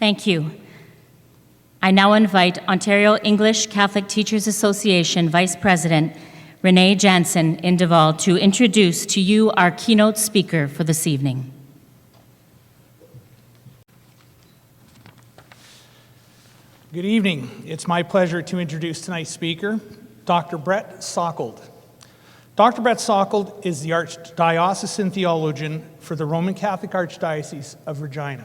Thank you. I now invite Ontario English Catholic Teachers Association Vice President Renee Jansen Indeval to introduce to you our keynote speaker for this evening. Good evening. It's my pleasure to introduce tonight's speaker, Dr. Brett Salkeld. Dr. Brett Salkeld is the Archdiocesan Theologian for the Roman Catholic Archdiocese of Regina.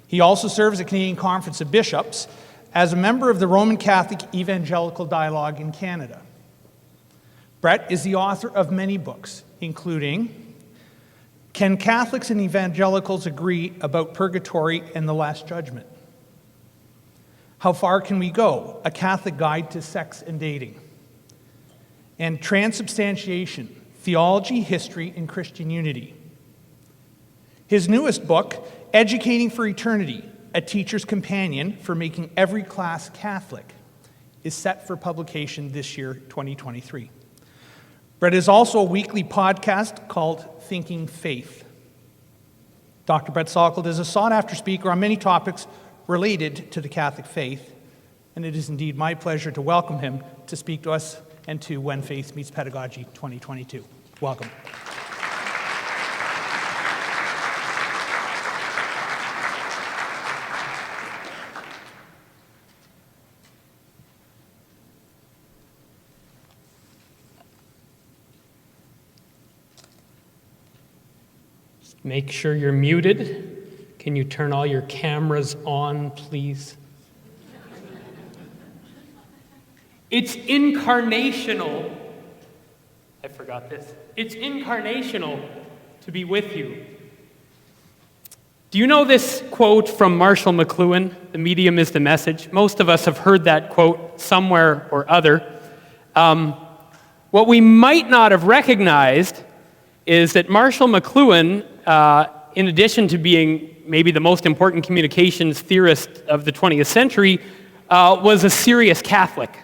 He also serves at Canadian Conference of Bishops as a member of the Roman Catholic Evangelical Dialogue in Canada. Brett is the author of many books, including Can Catholics and Evangelicals Agree About Purgatory and the Last Judgment? How Far Can We Go? A Catholic Guide to Sex and Dating. And Transubstantiation, Theology, History, and Christian Unity. His newest book, Educating for Eternity, A Teacher's Companion for Making Every Class Catholic, is set for publication this year, 2023. Brett is also a weekly podcast called Thinking Faith. Dr. Brett Salkeld is a sought-after speaker on many topics related to the Catholic faith, and it is indeed my pleasure to welcome him to speak to us and to When Faith Meets Pedagogy 2022. Welcome. Make sure you're muted. Can you turn all your cameras on, please? It's incarnational. I forgot this. It's incarnational to be with you. Do you know this quote from Marshall McLuhan, "The medium is the message"? Most of us have heard that quote somewhere or other. What we might not have recognized is that Marshall McLuhan, in addition to being maybe the most important communications theorist of the 20th century, was a serious Catholic.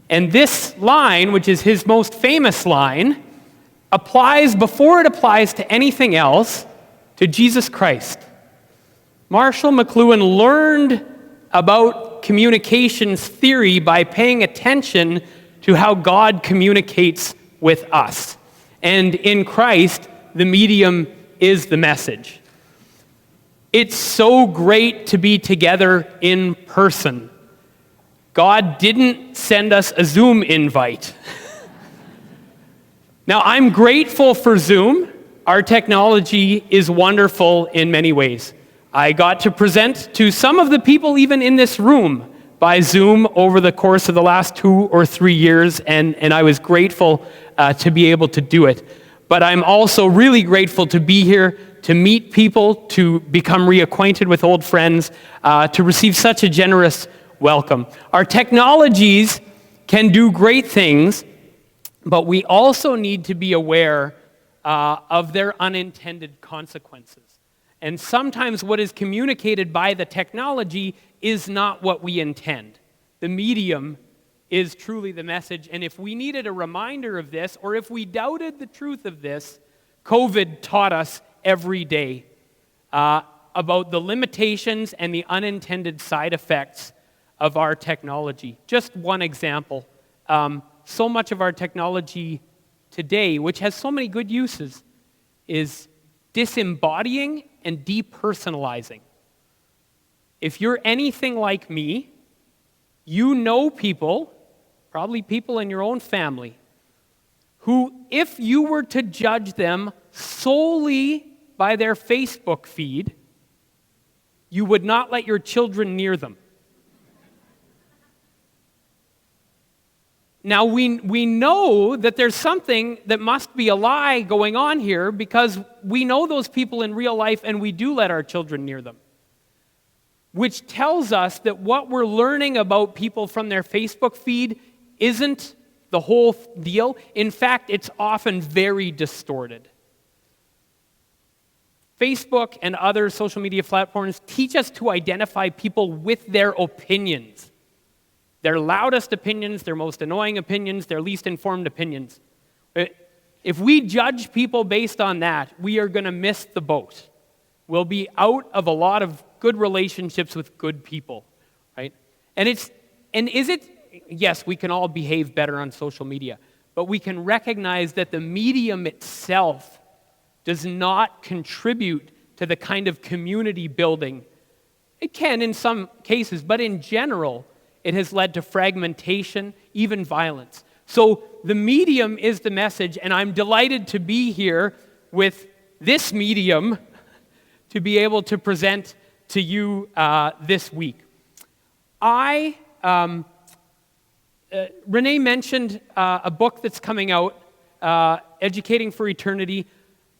And this line, which is his most famous line, applies, before it applies to anything else, to Jesus Christ. Marshall McLuhan learned about communications theory by paying attention to how God communicates with us. And in Christ, the medium is the message. It's so great to be together in person. God didn't send us a Zoom invite. Now, I'm grateful for Zoom. Our technology is wonderful in many ways. I got to present to some of the people even in this room by Zoom over the course of the last 2 or 3 years, and I was grateful to be able to do it. But I'm also really grateful to be here, to meet people, to become reacquainted with old friends, to receive such a generous welcome. Our technologies can do great things, but we also need to be aware of their unintended consequences. And sometimes what is communicated by the technology is not what we intend. The medium is truly the message, and if we needed a reminder of this, or if we doubted the truth of this, COVID taught us every day about the limitations and the unintended side effects of our technology. Just one example. So much of our technology today, which has so many good uses, is disembodying and depersonalizing. If you're anything like me, you know people, probably people in your own family, who, if you were to judge them solely by their Facebook feed, you would not let your children near them. Now, we know that there's something that must be a lie going on here, because we know those people in real life and we do let our children near them. Which tells us that what we're learning about people from their Facebook feed isn't the whole deal. In fact, it's often very distorted. Facebook and other social media platforms teach us to identify people with their opinions. Their loudest opinions, their most annoying opinions, their least informed opinions. If we judge people based on that, we are going to miss the boat. We'll be out of a lot of good relationships with good people, right? Yes, we can all behave better on social media, but we can recognize that the medium itself does not contribute to the kind of community building. It can in some cases, but in general, it has led to fragmentation, even violence. So the medium is the message, and I'm delighted to be here with this medium to be able to present to you this week. Renee mentioned a book that's coming out, Educating for Eternity.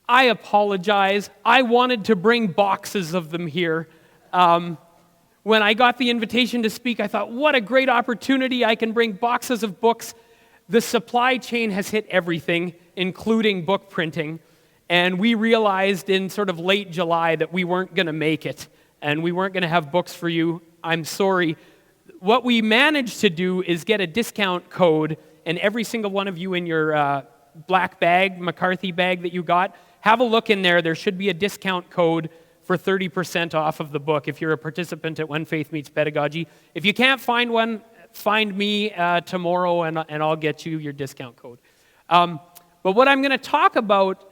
I apologize. I wanted to bring boxes of them here. When I got the invitation to speak, I thought, what a great opportunity. I can bring boxes of books. The supply chain has hit everything, including book printing. And we realized in sort of late July that we weren't going to make it, and we weren't going to have books for you. I'm sorry. What we managed to do is get a discount code, and every single one of you in your black bag, McCarthy bag that you got, have a look in there. There should be a discount code for 30% off of the book if you're a participant at When Faith Meets Pedagogy. If you can't find one, find me tomorrow, and I'll get you your discount code. But what I'm going to talk about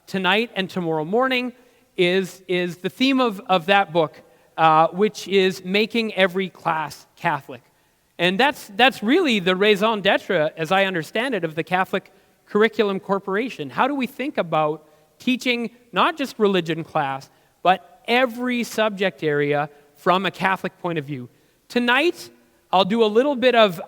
tonight and tomorrow morning is the theme of that book, which is making every class Catholic. And that's really the raison d'etre, as I understand it, of the Catholic Curriculum Corporation. How do we think about teaching not just religion class, but every subject area from a Catholic point of view? Tonight, I'll do a little bit of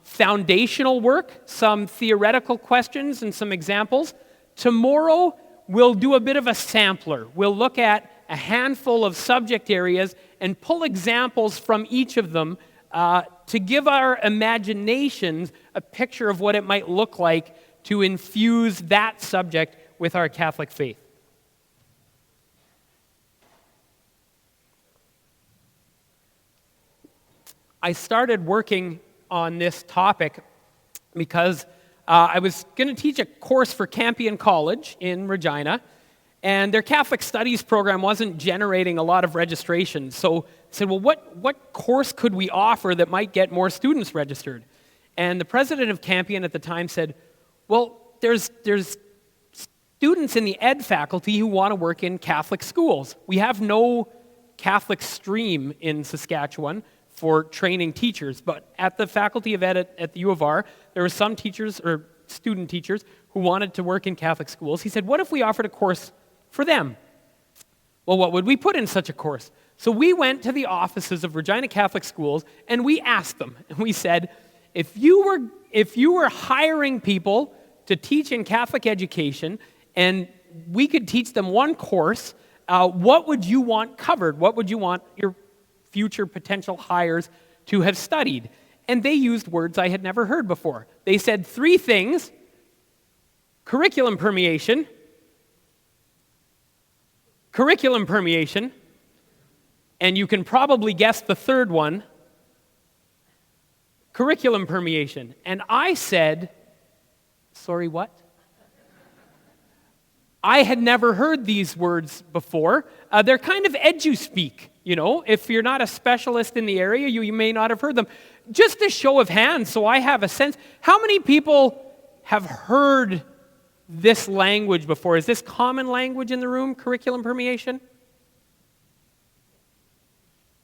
foundational work, some theoretical questions and some examples. Tomorrow, we'll do a bit of a sampler. We'll look at a handful of subject areas and pull examples from each of them to give our imaginations a picture of what it might look like to infuse that subject with our Catholic faith. I started working on this topic because I was going to teach a course for Campion College in Regina, and their Catholic Studies program wasn't generating a lot of registrations. So I said, well, what course could we offer that might get more students registered? And the president of Campion at the time said, well, there's students in the ed faculty who want to work in Catholic schools. We have no Catholic stream in Saskatchewan for training teachers, but at the Faculty of Ed at the U of R, there were some teachers or student teachers who wanted to work in Catholic schools. He said, what if we offered a course for them? Well, what would we put in such a course? So we went to the offices of Regina Catholic Schools and we asked them, and we said, if you were hiring people to teach in Catholic education and we could teach them one course, what would you want covered? What would you want your future potential hires to have studied? And they used words I had never heard before. They said three things: curriculum permeation, and you can probably guess the third one, curriculum permeation. And I said, sorry, what? I had never heard these words before. They're kind of edu-speak, you know. If you're not a specialist in the area, you may not have heard them. Just a show of hands, so I have a sense. How many people have heard this language before? Is this common language in the room, curriculum permeation?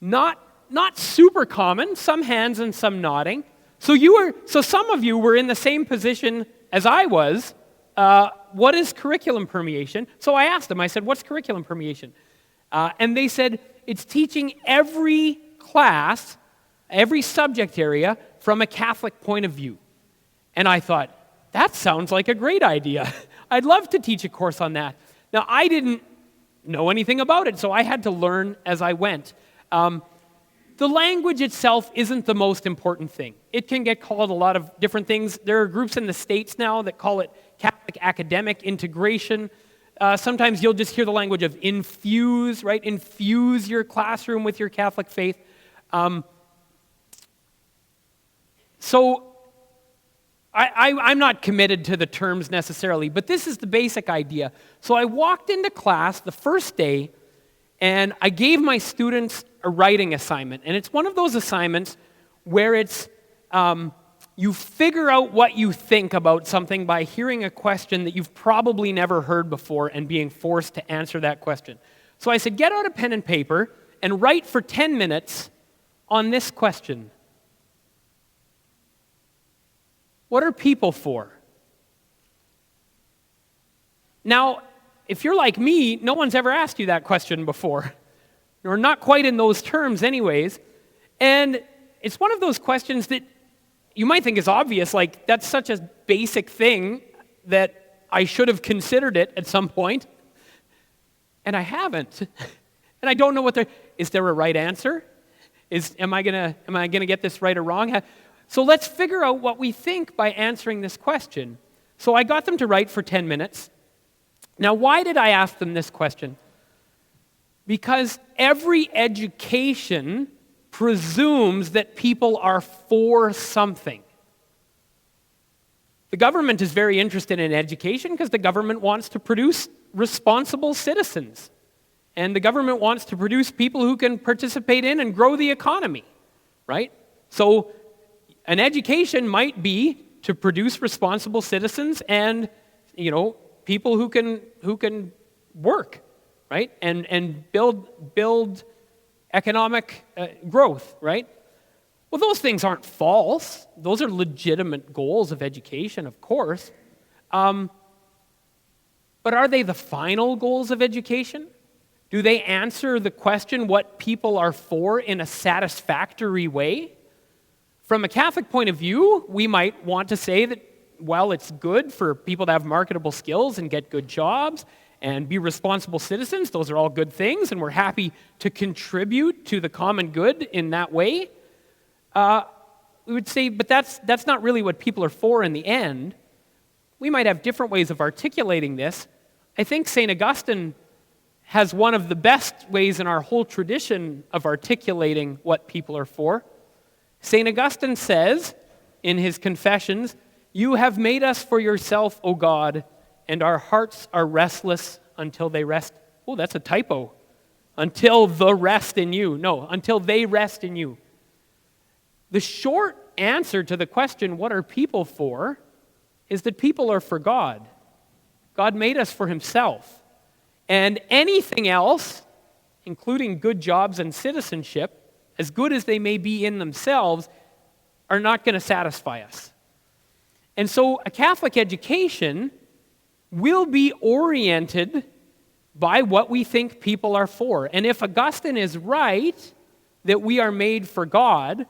Not super common, some hands and some nodding. So some of you were in the same position as I was. What is curriculum permeation? So I asked them, I said, what's curriculum permeation? And they said, it's teaching every class, every subject area from a Catholic point of view. And I thought, that sounds like a great idea. I'd love to teach a course on that. Now, I didn't know anything about it, so I had to learn as I went. The language itself isn't the most important thing. It can get called a lot of different things. There are groups in the States now that call it Catholic academic integration. Sometimes you'll just hear the language of infuse, right? Infuse your classroom with your Catholic faith. So I'm not committed to the terms necessarily, but this is the basic idea. So I walked into class the first day, And I gave my students a writing assignment. And it's one of those assignments where it's you figure out what you think about something by hearing a question that you've probably never heard before and being forced to answer that question. So I said, get out a pen and paper and write for 10 minutes on this question. What are people for? Now, if you're like me, no one's ever asked you that question before. Or not quite in those terms anyways. And it's one of those questions that you might think is obvious, like that's such a basic thing that I should have considered it at some point. And I haven't. And I don't know is there a right answer? Am I gonna get this right or wrong? So let's figure out what we think by answering this question. So I got them to write for 10 minutes. Now, why did I ask them this question? Because every education presumes that people are for something. The government is very interested in education because the government wants to produce responsible citizens. And the government wants to produce people who can participate in and grow the economy, right? So an education might be to produce responsible citizens and, people who can work, right? And build economic growth, right? Well, those things aren't false. Those are legitimate goals of education, of course. But are they the final goals of education? Do they answer the question what people are for in a satisfactory way? From a Catholic point of view, we might want to say that, well, it's good for people to have marketable skills and get good jobs and be responsible citizens. Those are all good things, and we're happy to contribute to the common good in that way. We would say, but that's not really what people are for in the end. We might have different ways of articulating this. I think St. Augustine has one of the best ways in our whole tradition of articulating what people are for. St. Augustine says in his Confessions, "You have made us for yourself, O God, and our hearts are restless until they rest." Oh, that's a typo. Until the rest in you. No, until they rest in you. The short answer to the question, what are people for, is that people are for God. God made us for himself. And anything else, including good jobs and citizenship, as good as they may be in themselves, are not going to satisfy us. And so a Catholic education will be oriented by what we think people are for. And if Augustine is right, that we are made for God,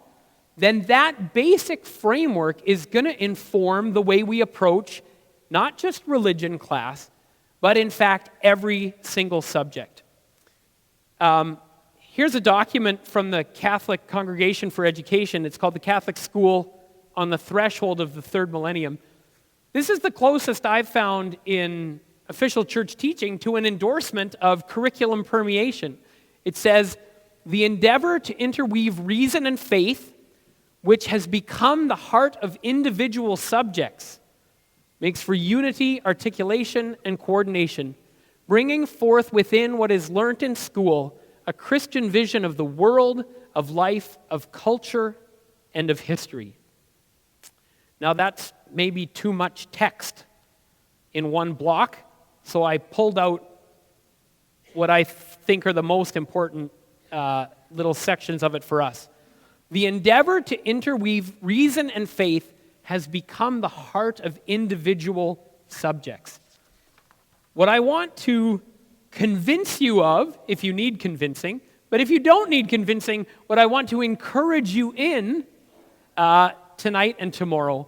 then that basic framework is going to inform the way we approach not just religion class, but in fact every single subject. Here's a document from the Catholic Congregation for Education. It's called The Catholic School on the Threshold of the Third Millennium. This is the closest I've found in official church teaching to an endorsement of curriculum permeation. It says, "The endeavor to interweave reason and faith, which has become the heart of individual subjects, makes for unity, articulation, and coordination, bringing forth within what is learnt in school a Christian vision of the world, of life, of culture, and of history." Now that's maybe too much text in one block, so I pulled out what I think are the most important little sections of it for us. The endeavor to interweave reason and faith has become the heart of individual subjects. What I want to convince you of, if you need convincing, but if you don't need convincing, what I want to encourage you in tonight and tomorrow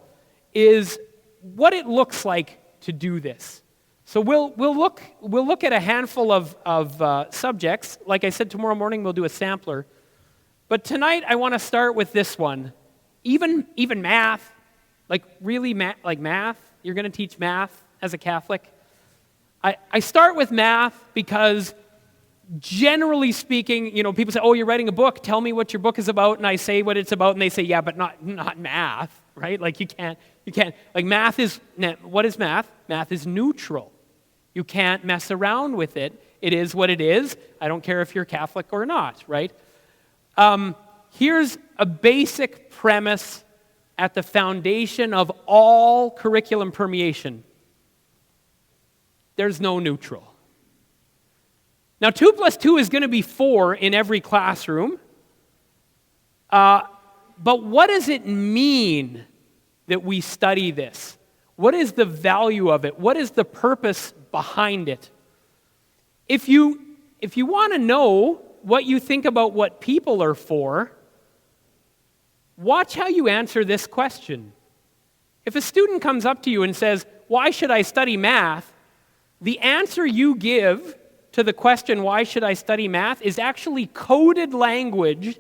is what it looks like to do this. So we'll look at a handful of subjects. Like I said, tomorrow morning we'll do a sampler. But tonight I want to start with this one. Even math, like really math. You're going to teach math as a Catholic. I start with math because generally speaking, people say, "Oh, you're writing a book. Tell me what your book is about." And I say what it's about, and they say, "Yeah, but not math, right? Like you can't. Like math is what is math? Math is neutral. You can't mess around with it. It is what it is. I don't care if you're Catholic or not, right? Here's a basic premise at the foundation of all curriculum permeation. There's no neutral. Now, 2 plus 2 is going to be 4 in every classroom. But what does it mean that we study this? What is the value of it? What is the purpose behind it? If you want to know what you think about what people are for, watch how you answer this question. If a student comes up to you and says, "Why should I study math?" the answer you give to the question, "Why should I study math?" is actually coded language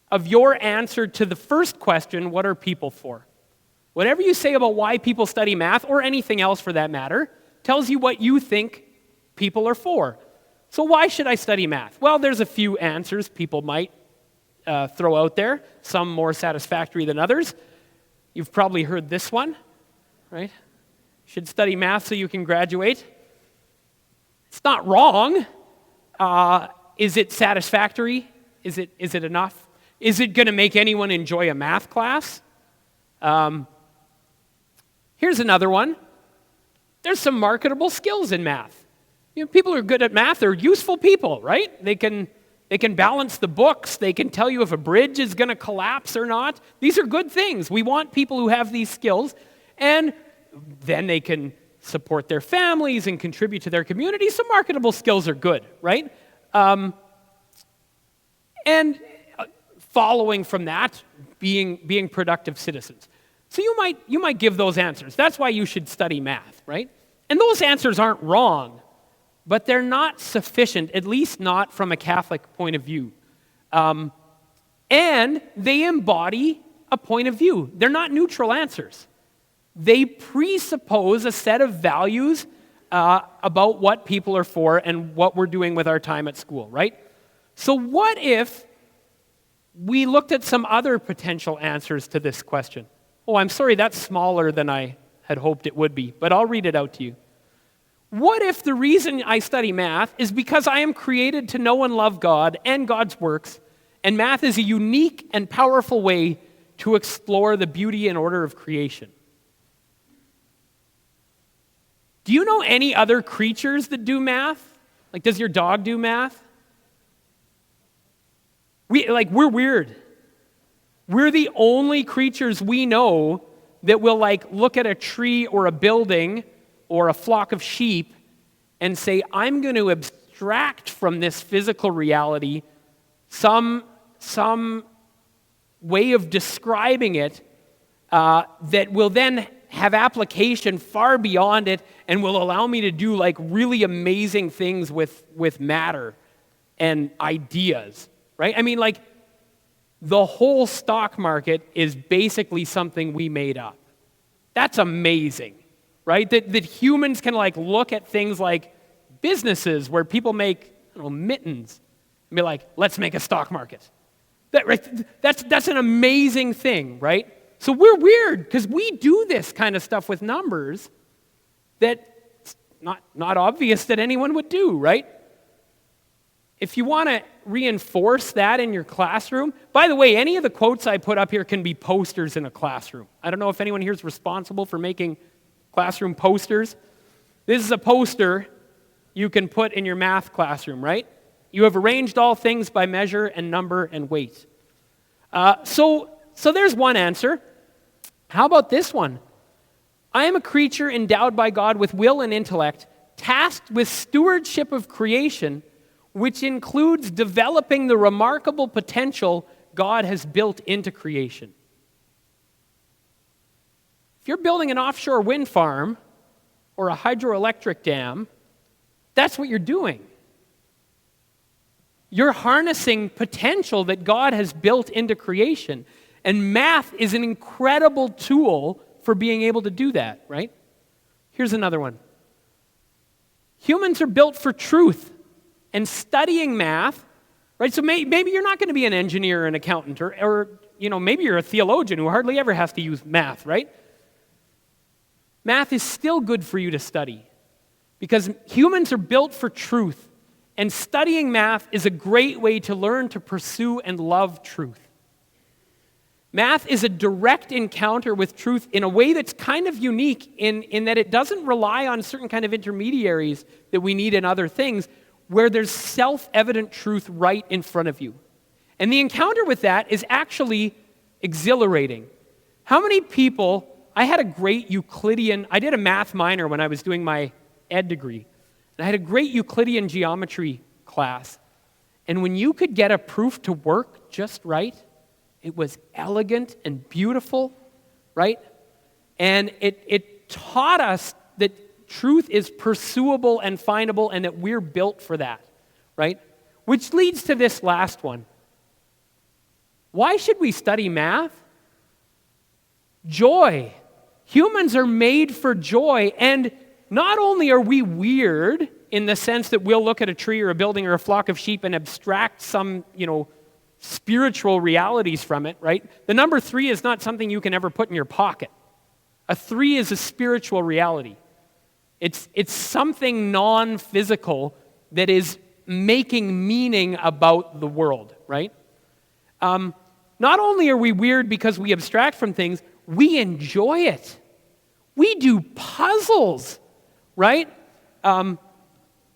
of your answer to the first question, "What are people for?" Whatever you say about why people study math, or anything else for that matter, tells you what you think people are for. So why should I study math? Well, there's a few answers people might throw out there, some more satisfactory than others. You've probably heard this one, right? You should study math so you can graduate. It's not wrong. Is it satisfactory? Is it enough? Is it going to make anyone enjoy a math class? Here's another one. There's some marketable skills in math. You know, people who are good at math are useful people, right? They can balance the books. They can tell you if a bridge is going to collapse or not. These are good things. We want people who have these skills, and then they can support their families and contribute to their community. So marketable skills are good, right? And following from that, being productive citizens. So you might give those answers. That's why you should study math, right? And those answers aren't wrong, but they're not sufficient, at least not from a Catholic point of view. And they embody a point of view. They're not neutral answers. They presuppose a set of values about what people are for and what we're doing with our time at school, right? So what if we looked at some other potential answers to this question? Oh, I'm sorry, that's smaller than I had hoped it would be, but I'll read it out to you. What if the reason I study math is because I am created to know and love God and God's works, and math is a unique and powerful way to explore the beauty and order of creation? Do you know any other creatures that do math? Like, does your dog do math? We're weird. We're the only creatures we know that will look at a tree or a building or a flock of sheep and say, I'm going to abstract from this physical reality some way of describing it that will then have application far beyond it and will allow me to do really amazing things with matter and ideas, right? I mean, the whole stock market is basically something we made up. That's amazing, right? That humans can look at things like businesses where people make mittens and be like, let's make a stock market. That's an amazing thing, right? So we're weird because we do this kind of stuff with numbers that's not obvious that anyone would do, right? If you want to reinforce that in your classroom, by the way, any of the quotes I put up here can be posters in a classroom. I don't know if anyone here is responsible for making classroom posters. This is a poster you can put in your math classroom, right? You have arranged all things by measure and number and weight. So there's one answer. How about this one? I am a creature endowed by God with will and intellect, tasked with stewardship of creation, which includes developing the remarkable potential God has built into creation. If you're building an offshore wind farm or a hydroelectric dam, that's what you're doing. You're harnessing potential that God has built into creation. And math is an incredible tool for being able to do that, right? Here's another one. Humans are built for truth. And studying math, right? So maybe you're not going to be an engineer or an accountant, or maybe you're a theologian who hardly ever has to use math, right? Math is still good for you to study. because humans are built for truth, and studying math is a great way to learn to pursue and love truth. Math is a direct encounter with truth in a way that's kind of unique in that it doesn't rely on certain kind of intermediaries that we need in other things, where there's self-evident truth right in front of you. And the encounter with that is actually exhilarating. How many people, I had a great Euclidean, I did a math minor when I was doing my ed degree, and I had a great Euclidean geometry class. And when you could get a proof to work just right, it was elegant and beautiful, right? And it taught us that truth is pursuable and findable and that we're built for that, right? Which leads to this last one. Why should we study math? Joy. Humans are made for joy, and not only are we weird in the sense that we'll look at a tree or a building or a flock of sheep and abstract some, spiritual realities from it, right? The number 3 is not something you can ever put in your pocket. A 3 is a spiritual reality. It's something non-physical that is making meaning about the world, right? Not only are we weird because we abstract from things, we enjoy it. We do puzzles, right?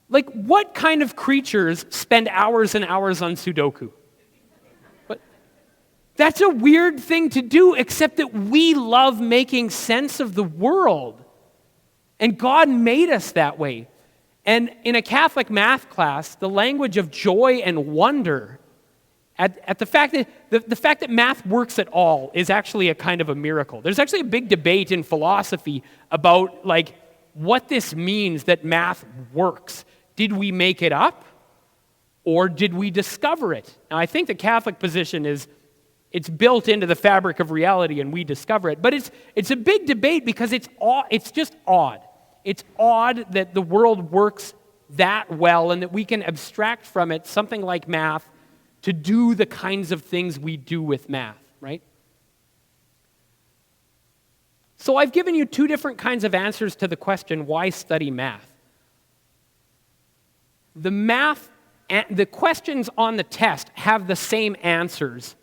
What kind of creatures spend hours and hours on Sudoku? That's a weird thing to do, except that we love making sense of the world. And God made us that way. And in a Catholic math class, the language of joy and wonder at the fact that the fact that math works at all is actually a kind of a miracle. There's actually a big debate in philosophy about what this means that math works. Did we make it up, or did we discover it? Now, I think the Catholic position is it's built into the fabric of reality and we discover it. But it's a big debate because it's just odd. It's odd that the world works that well and that we can abstract from it something like math to do the kinds of things we do with math, right? So I've given you 2 different kinds of answers to the question, why study math? The questions on the test have the same answers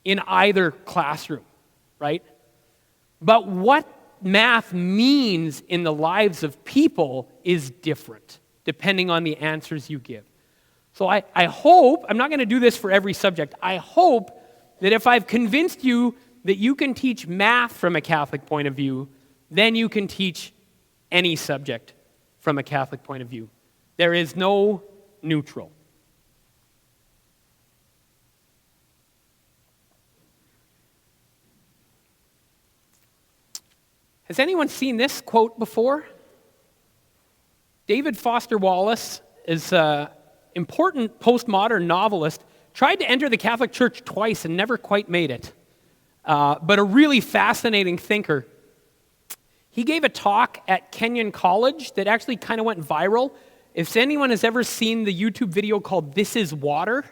in either classroom, right? But what math means in the lives of people is different, depending on the answers you give. So I hope, I'm not going to do this for every subject, I hope that if I've convinced you that you can teach math from a Catholic point of view, then you can teach any subject from a Catholic point of view. There is no neutral. Has anyone seen this quote before? David Foster Wallace is an important postmodern novelist, tried to enter the Catholic Church twice and never quite made it, but a really fascinating thinker. He gave a talk at Kenyon College that actually kind of went viral. If anyone has ever seen the YouTube video called This Is Water,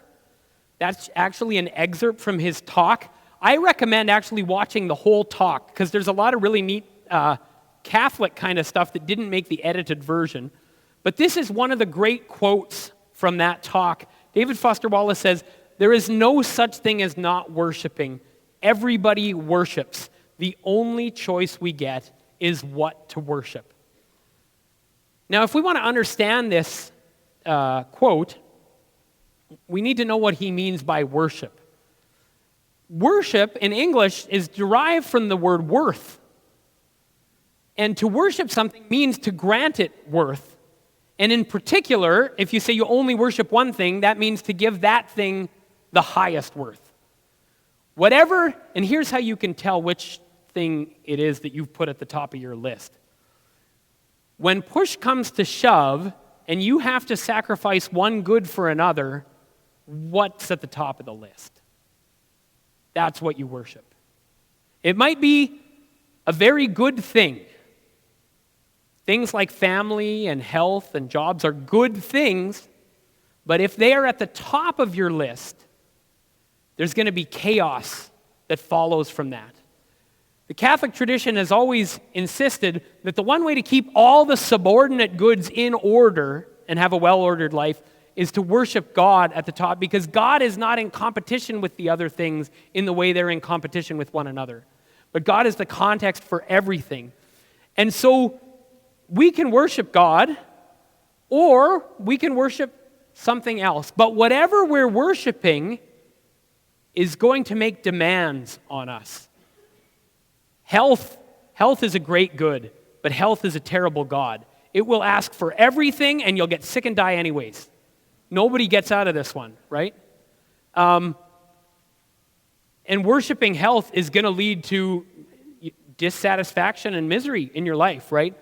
that's actually an excerpt from his talk. I recommend actually watching the whole talk because there's a lot of really neat Catholic kind of stuff that didn't make the edited version. But this is one of the great quotes from that talk. David Foster Wallace says, "There is no such thing as not worshiping. Everybody worships. The only choice we get is what to worship." Now, if we want to understand this quote, we need to know what he means by worship. Worship in English is derived from the word worth. And to worship something means to grant it worth. And in particular, if you say you only worship one thing, that means to give that thing the highest worth. Whatever, and here's how you can tell which thing it is that you've put at the top of your list. When push comes to shove, and you have to sacrifice one good for another, what's at the top of the list? That's what you worship. It might be a very good thing. Things like family and health and jobs are good things, but if they are at the top of your list, there's going to be chaos that follows from that. The Catholic tradition has always insisted that the one way to keep all the subordinate goods in order and have a well-ordered life is to worship God at the top, because God is not in competition with the other things in the way they're in competition with one another. But God is the context for everything. And so we can worship God, or we can worship something else. But whatever we're worshiping is going to make demands on us. Health is a great good, but health is a terrible God. It will ask for everything, and you'll get sick and die anyways. Nobody gets out of this one, right? And worshiping health is going to lead to dissatisfaction and misery in your life, right?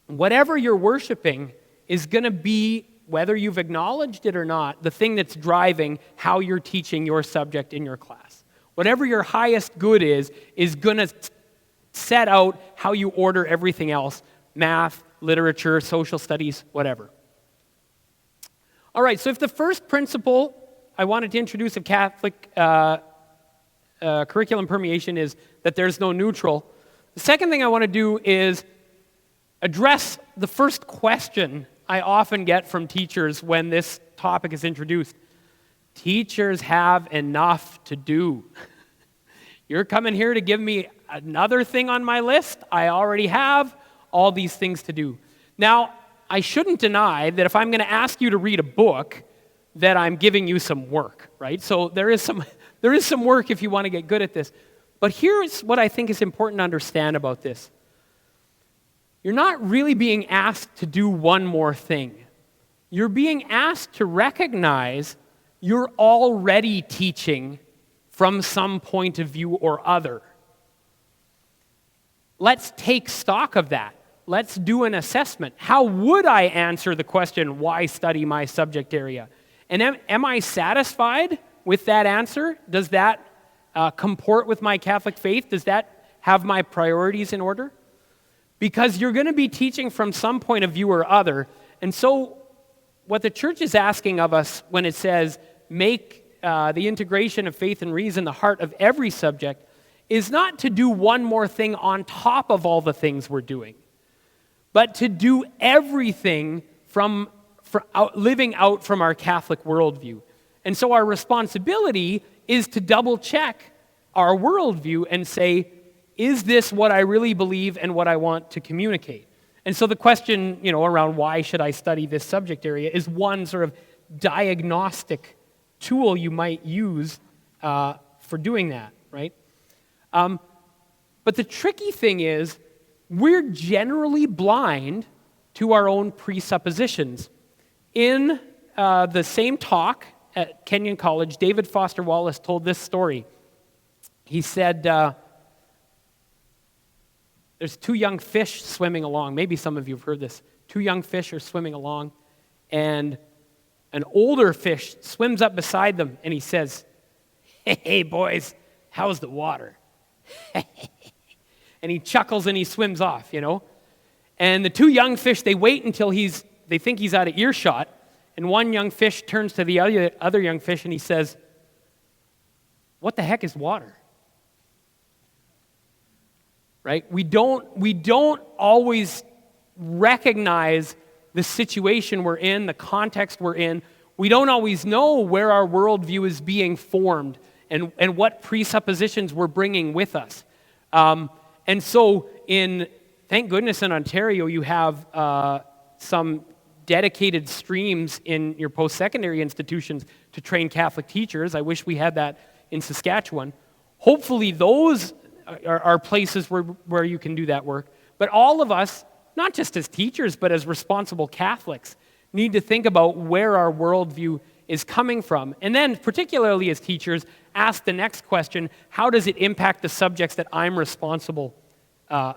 Whatever you're worshiping is going to be, whether you've acknowledged it or not, the thing that's driving how you're teaching your subject in your class. Whatever your highest good is going to set out how you order everything else: math, literature, social studies, whatever. All right, so if the first principle I wanted to introduce of Catholic curriculum permeation is that there's no neutral, the second thing I want to do is address the first question I often get from teachers when this topic is introduced. Teachers have enough to do. You're coming here to give me another thing on my list? I already have all these things to do. Now, I shouldn't deny that if I'm going to ask you to read a book, that I'm giving you some work, right? So there is some work if you want to get good at this. But here's what I think is important to understand about this. You're not really being asked to do one more thing. You're being asked to recognize you're already teaching from some point of view or other. Let's take stock of that. Let's do an assessment. How would I answer the question, why study my subject area? And am I satisfied with that answer? Does that comport with my Catholic faith? Does that have my priorities in order? Because you're going to be teaching from some point of view or other. And so what the church is asking of us when it says, make the integration of faith and reason the heart of every subject, is not to do one more thing on top of all the things we're doing, but to do everything from living out from our Catholic worldview. And so our responsibility is to double check our worldview and say, is this what I really believe and what I want to communicate? And so the question, around why should I study this subject area is one sort of diagnostic tool you might use for doing that, right? But the tricky thing is, we're generally blind to our own presuppositions. In the same talk at Kenyon College, David Foster Wallace told this story. He said, there's two young fish swimming along. Maybe some of you have heard this. Two young fish are swimming along, and an older fish swims up beside them, and he says, "Hey, boys, how's the water?" And he chuckles and he swims off, And the two young fish, they wait until they think he's out of earshot, and one young fish turns to the other young fish and he says, "What the heck is water?" Right? We don't always recognize the situation we're in, the context we're in. We don't always know where our worldview is being formed and what presuppositions we're bringing with us. And so thank goodness in Ontario you have some dedicated streams in your post-secondary institutions to train Catholic teachers. I wish we had that in Saskatchewan. Hopefully those are places where you can do that work. But all of us, not just as teachers, but as responsible Catholics, need to think about where our worldview is coming from. And then, particularly as teachers, ask the next question, how does it impact the subjects that I'm responsible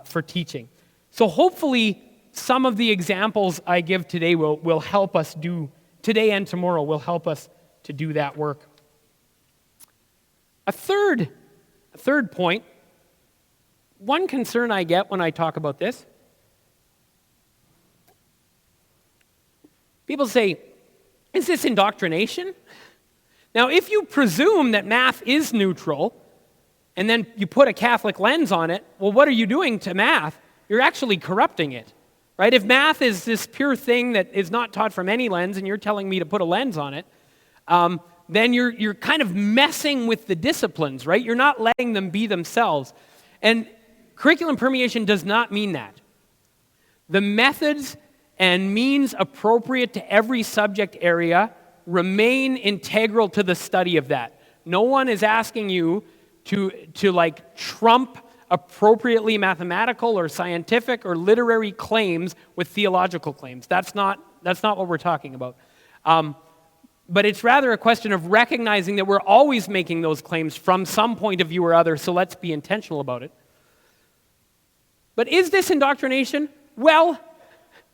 for teaching? So hopefully, some of the examples I give today will help us do, today and tomorrow, will help us to do that work. A third point, one concern I get when I talk about this, people say, is this indoctrination? Now, if you presume that math is neutral, and then you put a Catholic lens on it, well, what are you doing to math? You're actually corrupting it, right? If math is this pure thing that is not taught from any lens, and you're telling me to put a lens on it, then you're kind of messing with the disciplines, right? You're not letting them be themselves. And curriculum permeation does not mean that. The methods and means appropriate to every subject area remain integral to the study of that. No one is asking you to like trump appropriately mathematical or scientific or literary claims with theological claims. That's not what we're talking about. But it's rather a question of recognizing that we're always making those claims from some point of view or other, so let's be intentional about it. But is this indoctrination? Well,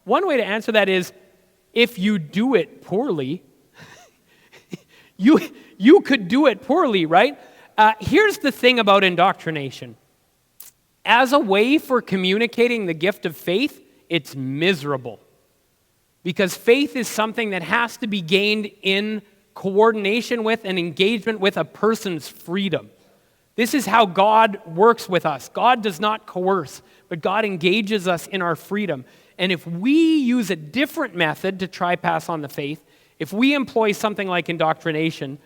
one way to answer that is, if you do it poorly, you could do it poorly, right? Here's the thing about indoctrination. As a way for communicating the gift of faith, it's miserable. Because faith is something that has to be gained in coordination with and engagement with a person's freedom. This is how God works with us. God does not coerce, but God engages us in our freedom. And if we use a different method to try pass on the faith, if we employ something like indoctrination,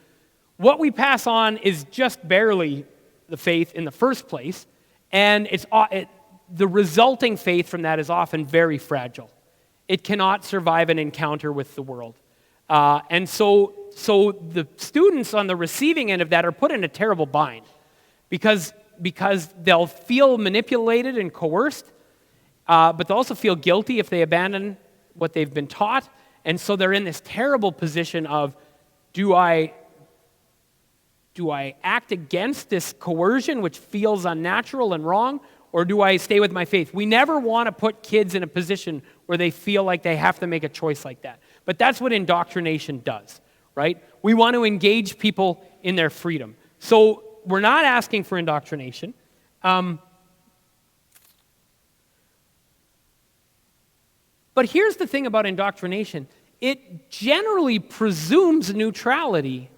what we pass on is just barely the faith in the first place, and the resulting faith from that is often very fragile. It cannot survive an encounter with the world. And so the students on the receiving end of that are put in a terrible bind because they'll feel manipulated and coerced, but they'll also feel guilty if they abandon what they've been taught. And so they're in this terrible position of, do I act against this coercion, which feels unnatural and wrong, or do I stay with my faith? We never want to put kids in a position where they feel like they have to make a choice like that. But that's what indoctrination does, right? We want to engage people in their freedom. So we're not asking for indoctrination. But here's the thing about indoctrination. It generally presumes neutrality.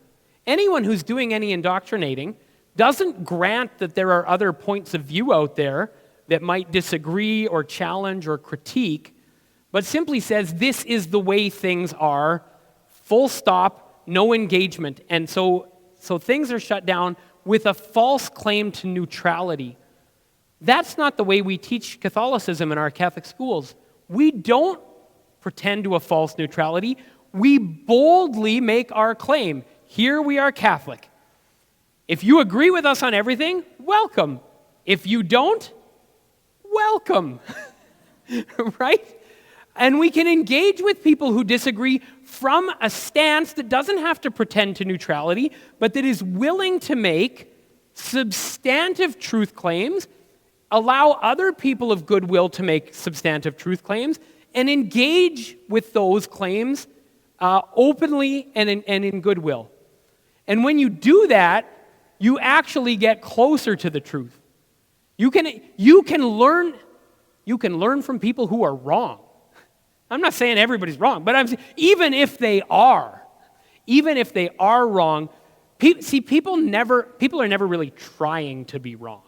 Anyone who's doing any indoctrinating doesn't grant that there are other points of view out there that might disagree or challenge or critique, but simply says this is the way things are, full stop, no engagement. And so things are shut down with a false claim to neutrality. That's not the way we teach Catholicism in our Catholic schools. We don't pretend to a false neutrality. We boldly make our claim. Here we are Catholic. If you agree with us on everything, welcome. If you don't, welcome. Right? And we can engage with people who disagree from a stance that doesn't have to pretend to neutrality, but that is willing to make substantive truth claims, allow other people of goodwill to make substantive truth claims, and engage with those claims openly and in goodwill. And when you do that, you actually get closer to the truth. You can learn from people who are wrong. I'm not saying everybody's wrong, but I'm saying even if they are wrong, people are never really trying to be wrong,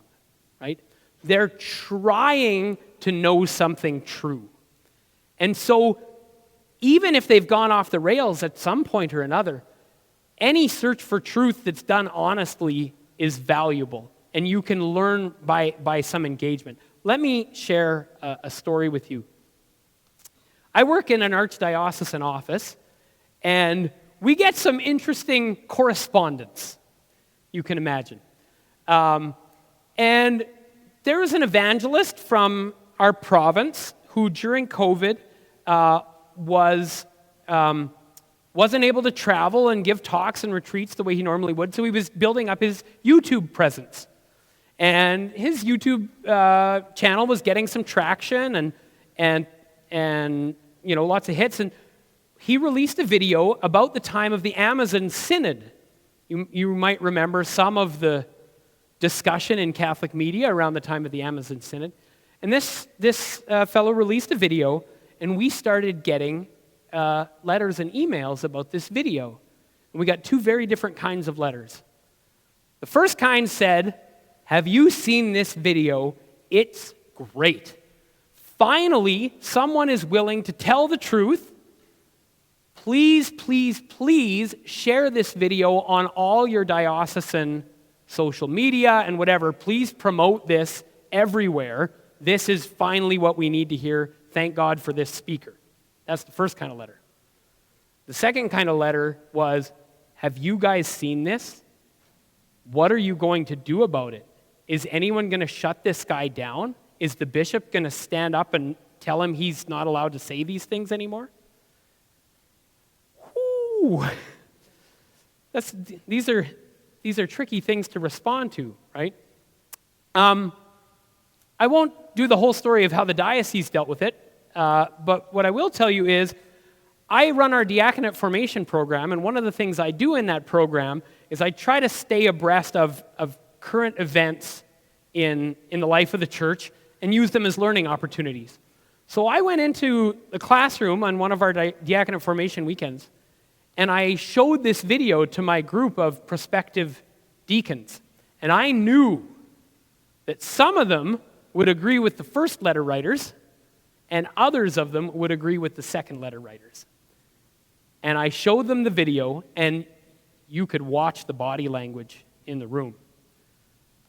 right? They're trying to know something true. And so even if they've gone off the rails at some point or another, any search for truth that's done honestly is valuable, and you can learn by some engagement. Let me share a story with you. I work in an Archdiocesan office, and we get some interesting correspondence, you can imagine. And there was an evangelist from our province who, during COVID, wasn't able to travel and give talks and retreats the way he normally would, so he was building up his YouTube presence. And his YouTube channel was getting some traction and lots of hits. And he released a video about the time of the Amazon Synod. You might remember some of the discussion in Catholic media around the time of the Amazon Synod. And this fellow released a video, and we started getting letters and emails about this video. And we got two very different kinds of letters. The first kind said, Have you seen this video? It's great. Finally, someone is willing to tell the truth. Please, please, please share this video on all your diocesan social media and whatever. Please promote this everywhere. This is finally what we need to hear. Thank God for this speaker. That's the first kind of letter. The second kind of letter was, have you guys seen this? What are you going to do about it? Is anyone going to shut this guy down? Is the bishop going to stand up and tell him he's not allowed to say these things anymore? Whew. These are tricky things to respond to, right? I won't do the whole story of how the diocese dealt with it, but what I will tell you is I run our diaconate formation program, and one of the things I do in that program is I try to stay abreast of current events in the life of the church and use them as learning opportunities. So I went into the classroom on one of our diaconate formation weekends, and I showed this video to my group of prospective deacons. And I knew that some of them would agree with the first letter writers, and others of them would agree with the second letter writers. And I showed them the video, and you could watch the body language in the room.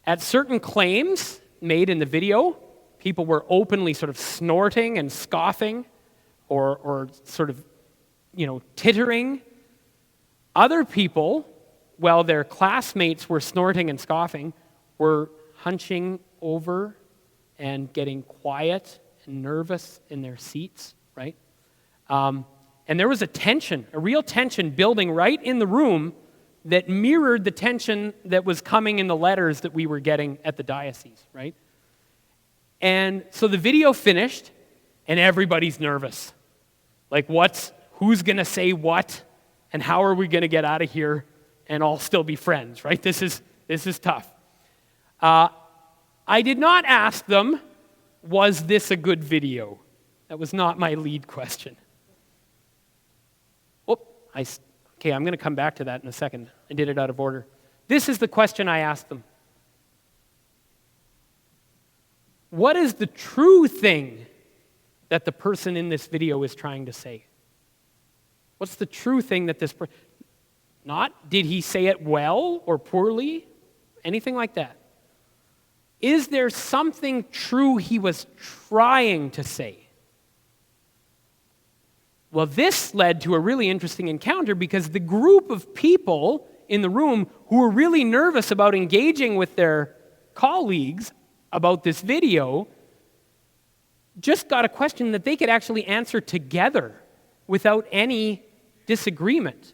At certain claims made in the video, people were openly sort of snorting and scoffing or sort of, tittering. Other people, while their classmates were snorting and scoffing, were hunching over and getting quiet and nervous in their seats, right? And there was a real tension building right in the room that mirrored the tension that was coming in the letters that we were getting at the diocese, right? And so the video finished, and everybody's nervous. Like, who's going to say what, and how are we going to get out of here and all still be friends, right? This is tough. I did not ask them, was this a good video? That was not my lead question. Okay, I'm going to come back to that in a second. I did it out of order. This is the question I asked them. What is the true thing that the person in this video is trying to say? What's the true thing that this person... Not, did he say it well or poorly? Anything like that. Is there something true he was trying to say? Well, this led to a really interesting encounter because the group of people in the room who were really nervous about engaging with their colleagues about this video just got a question that they could actually answer together without any disagreement.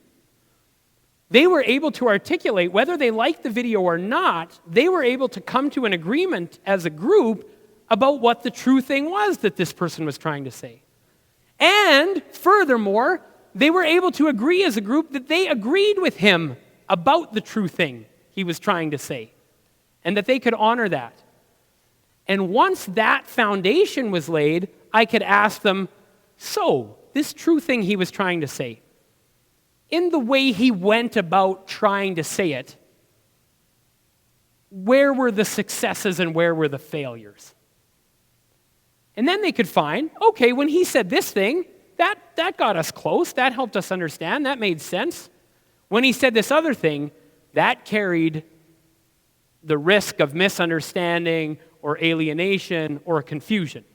They were able to articulate, whether they liked the video or not, they were able to come to an agreement as a group about what the true thing was that this person was trying to say. And furthermore, they were able to agree as a group that they agreed with him about the true thing he was trying to say, and that they could honor that. And once that foundation was laid, I could ask them, so, this true thing he was trying to say, in the way he went about trying to say it, where were the successes and where were the failures? And then they could find, okay, when he said this thing, that got us close, that helped us understand, that made sense. When he said this other thing, that carried the risk of misunderstanding or alienation or confusion.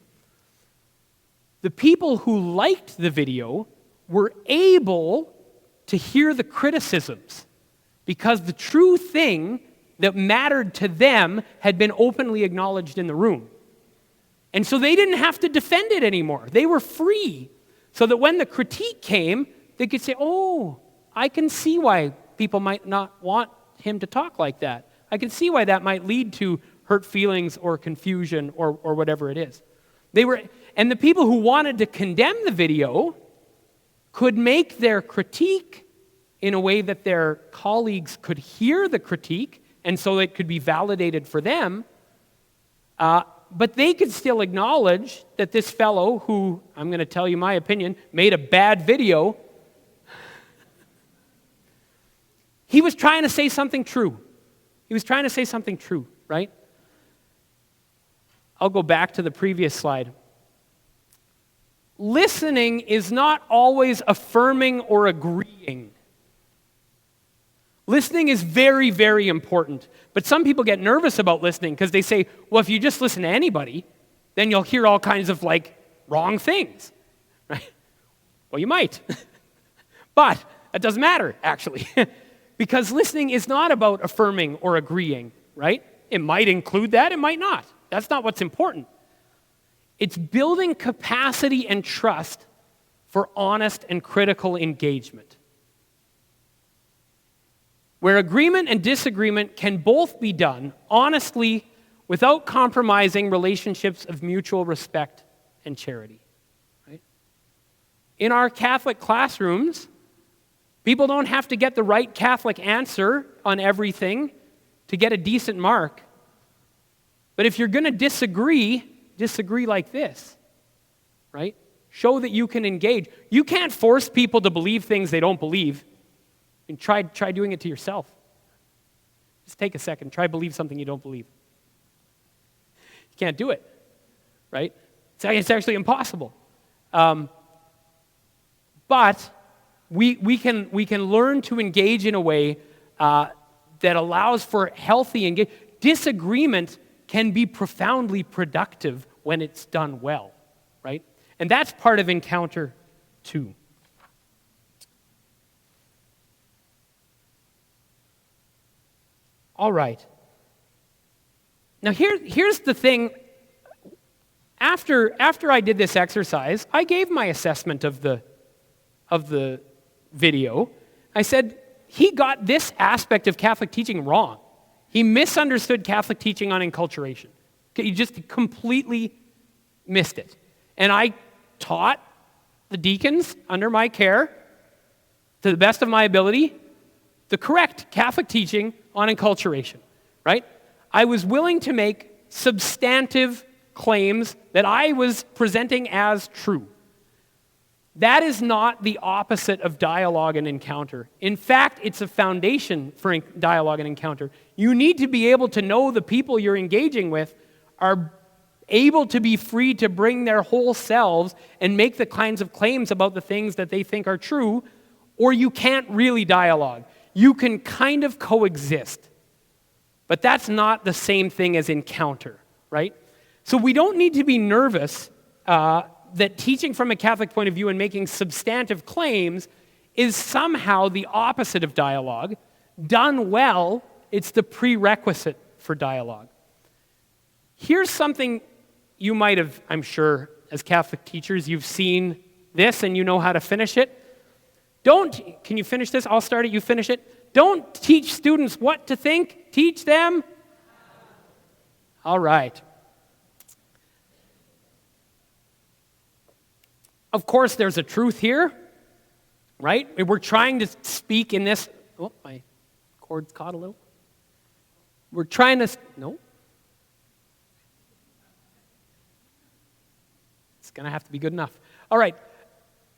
The people who liked the video were able to hear the criticisms because the true thing that mattered to them had been openly acknowledged in the room. And so they didn't have to defend it anymore. They were free. So that when the critique came, they could say, oh, I can see why people might not want him to talk like that. I can see why that might lead to hurt feelings or confusion or whatever it is. And the people who wanted to condemn the video could make their critique in a way that their colleagues could hear the critique, and so it could be validated for them. But they could still acknowledge that this fellow, who, I'm going to tell you my opinion, made a bad video, he was trying to say something true. He was trying to say something true, right? I'll go back to the previous slide. Listening is not always affirming or agreeing. Listening is very, very important. But some people get nervous about listening because they say, well, if you just listen to anybody, then you'll hear all kinds of wrong things. Right? Well, you might. But that doesn't matter, actually. Because listening is not about affirming or agreeing, right? It might include that, it might not. That's not what's important. It's building capacity and trust for honest and critical engagement, where agreement and disagreement can both be done honestly without compromising relationships of mutual respect and charity. Right? In our Catholic classrooms, people don't have to get the right Catholic answer on everything to get a decent mark. But if you're going to disagree like this, right? Show that you can engage. You can't force people to believe things they don't believe. And try doing it to yourself. Just take a second. Try believe something you don't believe. You can't do it, right? It's actually impossible. But we can learn to engage in a way that allows for healthy engagement. Disagreement can be profoundly productive when it's done well, right? And that's part of encounter too. All right. Now here's the thing. After I did this exercise, I gave my assessment of the video. I said, he got this aspect of Catholic teaching wrong. He misunderstood Catholic teaching on enculturation. He just completely missed it. And I taught the deacons under my care, to the best of my ability, the correct Catholic teaching on enculturation, right? I was willing to make substantive claims that I was presenting as true. That is not the opposite of dialogue and encounter. In fact, it's a foundation for dialogue and encounter. You need to be able to know the people you're engaging with are able to be free to bring their whole selves and make the kinds of claims about the things that they think are true, or you can't really dialogue. You can kind of coexist, but that's not the same thing as encounter, right? So we don't need to be nervous that teaching from a Catholic point of view and making substantive claims is somehow the opposite of dialogue. Done well, it's the prerequisite for dialogue. Here's something you might have, I'm sure, as Catholic teachers, you've seen this and you know how to finish it. Can you finish this? I'll start it, you finish it. Don't teach students what to think, teach them. All right. Of course, there's a truth here, right? We're trying to speak in this. Oh, my cord's caught a little. We're trying to. No. It's going to have to be good enough. All right.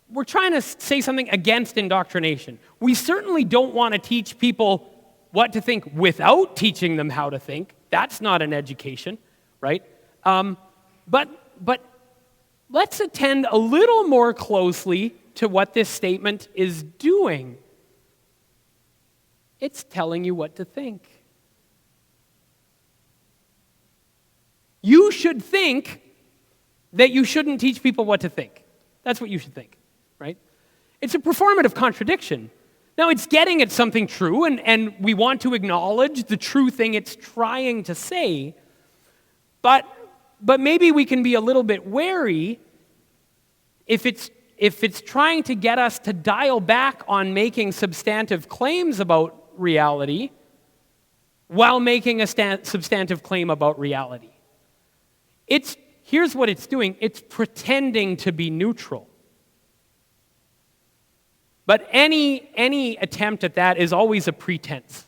We're trying to say something against indoctrination. We certainly don't want to teach people what to think without teaching them how to think. That's not an education, right? But let's attend a little more closely to what this statement is doing. It's telling you what to think. You should think that you shouldn't teach people what to think. That's what you should think, right? It's a performative contradiction. Now, it's getting at something true, and we want to acknowledge the true thing it's trying to say, but maybe we can be a little bit wary if it's trying to get us to dial back on making substantive claims about reality while making a substantive claim about reality. Here's what it's doing. It's pretending to be neutral. But any attempt at that is always a pretense.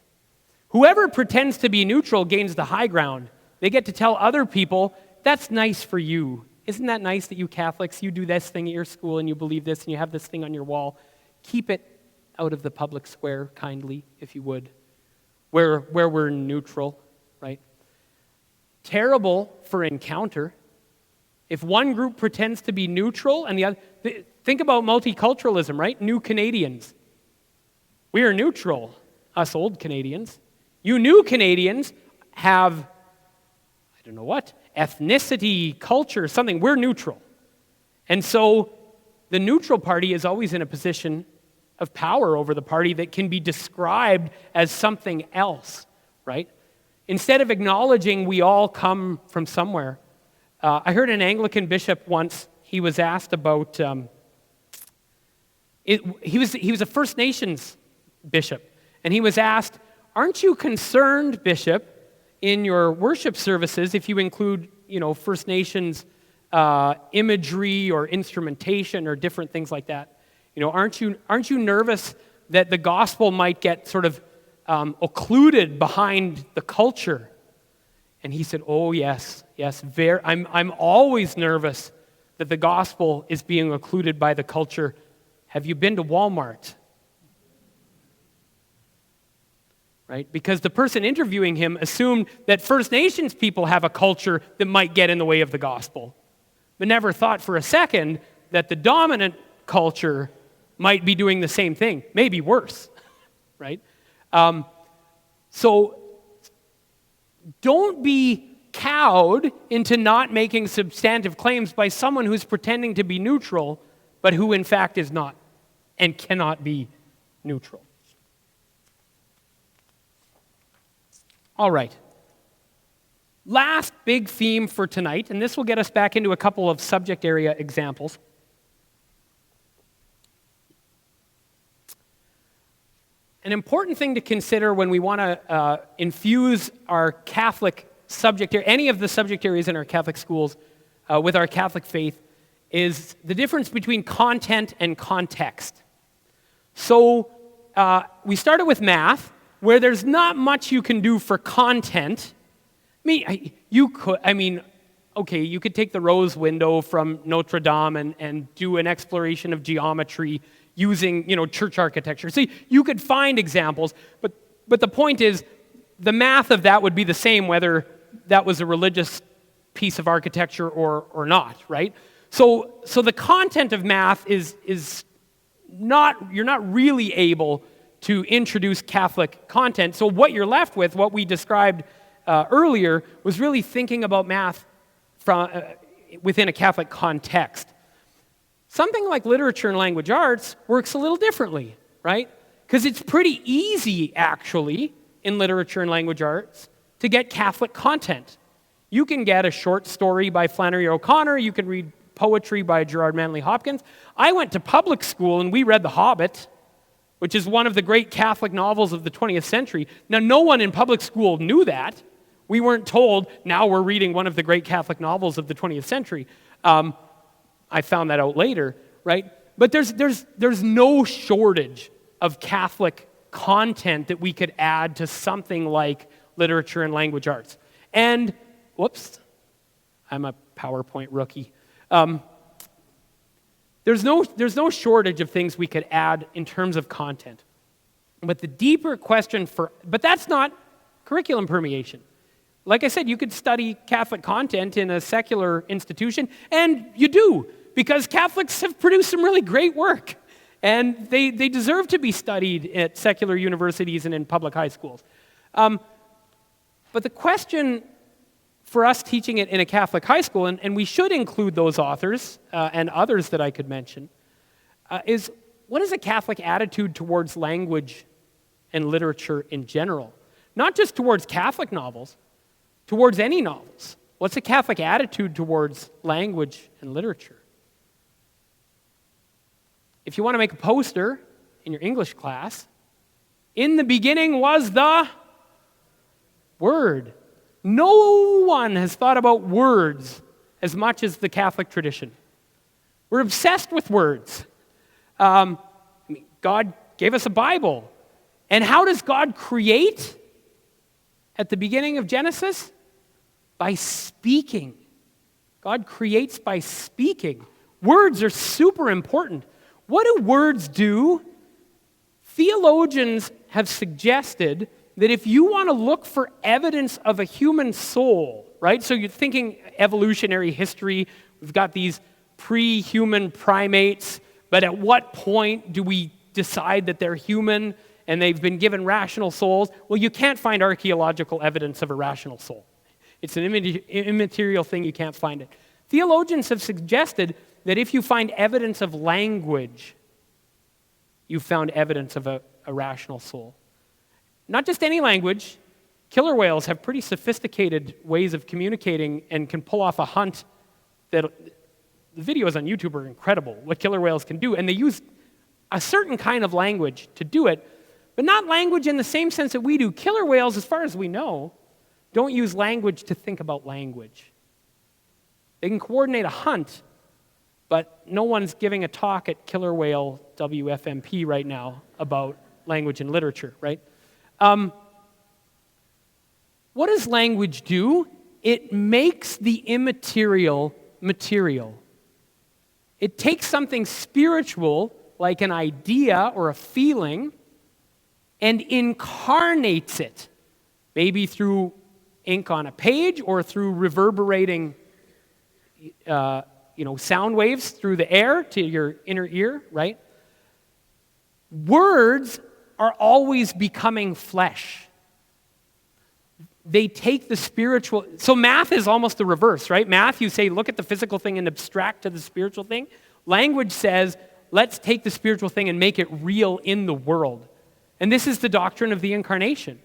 Whoever pretends to be neutral gains the high ground. They get to tell other people, that's nice for you. Isn't that nice that you Catholics, you do this thing at your school and you believe this and you have this thing on your wall? Keep it out of the public square, kindly, if you would, where we're neutral, right? terrible for encounter. If one group pretends to be neutral and the other, think about multiculturalism, right? New Canadians. We are neutral, us old Canadians. You new Canadians have, I don't know what, ethnicity, culture, something. We're neutral. And so the neutral party is always in a position of power over the party that can be described as something else, right? Instead of acknowledging we all come from somewhere. I heard an Anglican bishop once, he was asked about, he was a First Nations bishop, and he was asked, aren't you concerned, bishop, in your worship services if you include, First Nations imagery or instrumentation or different things like that? Aren't you nervous that the gospel might get sort of occluded behind the culture? And he said, oh, yes, I'm always nervous that the gospel is being occluded by the culture. Have you been to Walmart? Right? Because the person interviewing him assumed that First Nations people have a culture that might get in the way of the gospel, but never thought for a second that the dominant culture might be doing the same thing, maybe worse, right? So don't be cowed into not making substantive claims by someone who's pretending to be neutral, but who in fact is not and cannot be neutral. All right. Last big theme for tonight, and this will get us back into a couple of subject area examples. An important thing to consider when we want to infuse our Catholic subject area, any of the subject areas in our Catholic schools with our Catholic faith, is the difference between content and context. So we started with math, where there's not much you can do for content. You could take the rose window from Notre Dame and do an exploration of geometry using, church architecture. See, you could find examples, but the point is, the math of that would be the same whether that was a religious piece of architecture or not, right? So the content of math is not, you're not really able to introduce Catholic content. So what you're left with, what we described earlier, was really thinking about math from within a Catholic context. Something like literature and language arts works a little differently, right? Because it's pretty easy, actually, in literature and language arts to get Catholic content. You can get a short story by Flannery O'Connor, you can read poetry by Gerard Manley Hopkins. I went to public school and we read The Hobbit, which is one of the great Catholic novels of the 20th century. Now, no one in public school knew that. We weren't told, now we're reading one of the great Catholic novels of the 20th century. I found that out later, right? But there's no shortage of Catholic content that we could add to something like literature and language arts. And, whoops, I'm a PowerPoint rookie. There's no shortage of things we could add in terms of content. But the deeper question but that's not curriculum permeation. Like I said, you could study Catholic content in a secular institution, and you do, because Catholics have produced some really great work, and they deserve to be studied at secular universities and in public high schools. But the question for us teaching it in a Catholic high school, and we should include those authors and others that I could mention, is what is a Catholic attitude towards language and literature in general? Not just towards Catholic novels, towards any novels. What's a Catholic attitude towards language and literature? If you want to make a poster in your English class, in the beginning was the Word. No one has thought about words as much as the Catholic tradition. We're obsessed with words. God gave us a Bible. And how does God create at the beginning of Genesis? By speaking. God creates by speaking. Words are super important. What do words do? Theologians have suggested that if you want to look for evidence of a human soul, right? So you're thinking evolutionary history. We've got these pre-human primates, but at what point do we decide that they're human and they've been given rational souls? Well, you can't find archaeological evidence of a rational soul. It's an immaterial thing, you can't find it. Theologians have suggested that if you find evidence of language, you found evidence of a rational soul. Not just any language. Killer whales have pretty sophisticated ways of communicating and can pull off a hunt that the videos on YouTube are incredible, what killer whales can do. And they use a certain kind of language to do it, but not language in the same sense that we do. Killer whales, as far as we know, don't use language to think about language. They can coordinate a hunt, but no one's giving a talk at Killer Whale WFMP right now about language and literature, right? What does language do? It makes the immaterial material. It takes something spiritual, like an idea or a feeling, and incarnates it, maybe through ink on a page or through reverberating sound waves through the air to your inner ear, right? Words are always becoming flesh. They take the spiritual. So math is almost the reverse, right? Math, you say, look at the physical thing and abstract to the spiritual thing. Language says, let's take the spiritual thing and make it real in the world. And this is the doctrine of the incarnation.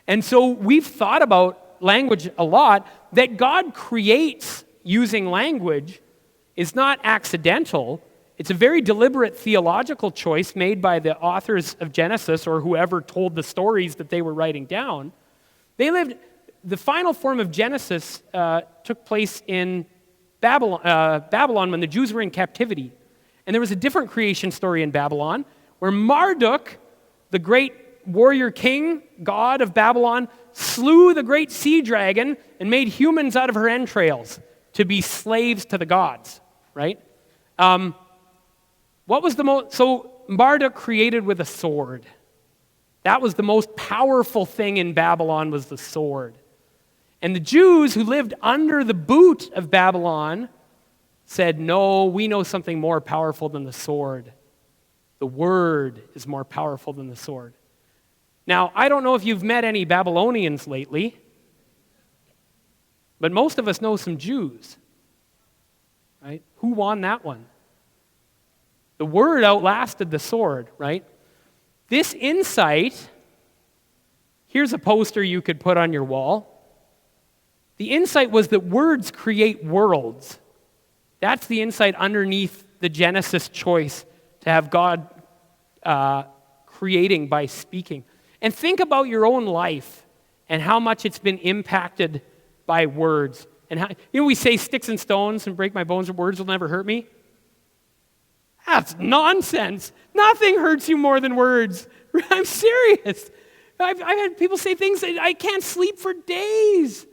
And so we've thought about language a lot, that God creates using language is not accidental. It's a very deliberate theological choice made by the authors of Genesis or whoever told the stories that they were writing down. The final form of Genesis took place in Babylon when the Jews were in captivity. And there was a different creation story in Babylon where Marduk, the great warrior king, god of Babylon, slew the great sea dragon and made humans out of her entrails to be slaves to the gods, right? So Marduk created with a sword. That was the most powerful thing in Babylon, was the sword. And the Jews who lived under the boot of Babylon said, no, we know something more powerful than the sword. The word is more powerful than the sword. Now, I don't know if you've met any Babylonians lately, but most of us know some Jews, right? Who won that one? The word outlasted the sword, right? This insight, here's a poster you could put on your wall. The insight was that words create worlds. That's the insight underneath the Genesis choice to have God creating by speaking. And think about your own life and how much it's been impacted by words. And how, we say sticks and stones and break my bones, and words will never hurt me. That's nonsense. Nothing hurts you more than words. I'm serious. I've had people say things that I can't sleep for days.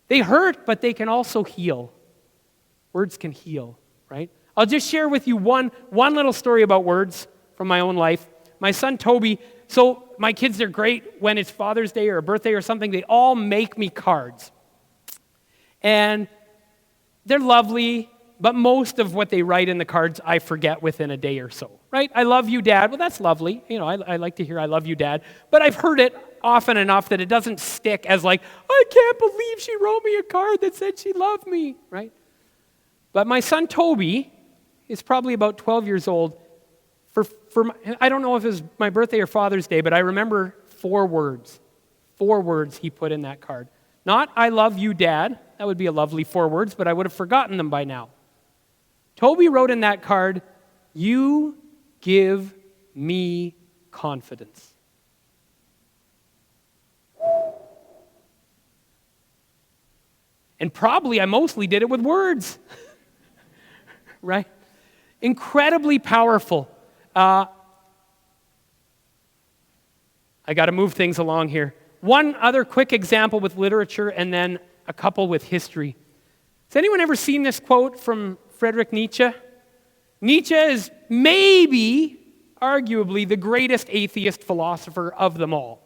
They hurt, but they can also heal. Words can heal, right? I'll just share with you one little story about words from my own life. My son Toby, so my kids are great when it's Father's Day or a birthday or something. They all make me cards. And they're lovely, but most of what they write in the cards I forget within a day or so, right? I love you, Dad. Well, that's lovely. I like to hear I love you, Dad. But I've heard it often enough that it doesn't stick as like, I can't believe she wrote me a card that said she loved me, right? But my son Toby is probably about 12 years old. I don't know if it was my birthday or Father's Day, but I remember 4 words. 4 words he put in that card. Not, I love you, Dad. That would be a lovely 4 words, but I would have forgotten them by now. Toby wrote in that card, you give me confidence. And probably I mostly did it with words. Right? Incredibly powerful. I got to move things along here. One other quick example with literature and then a couple with history. Has anyone ever seen this quote from Friedrich Nietzsche? Nietzsche is maybe, arguably, the greatest atheist philosopher of them all.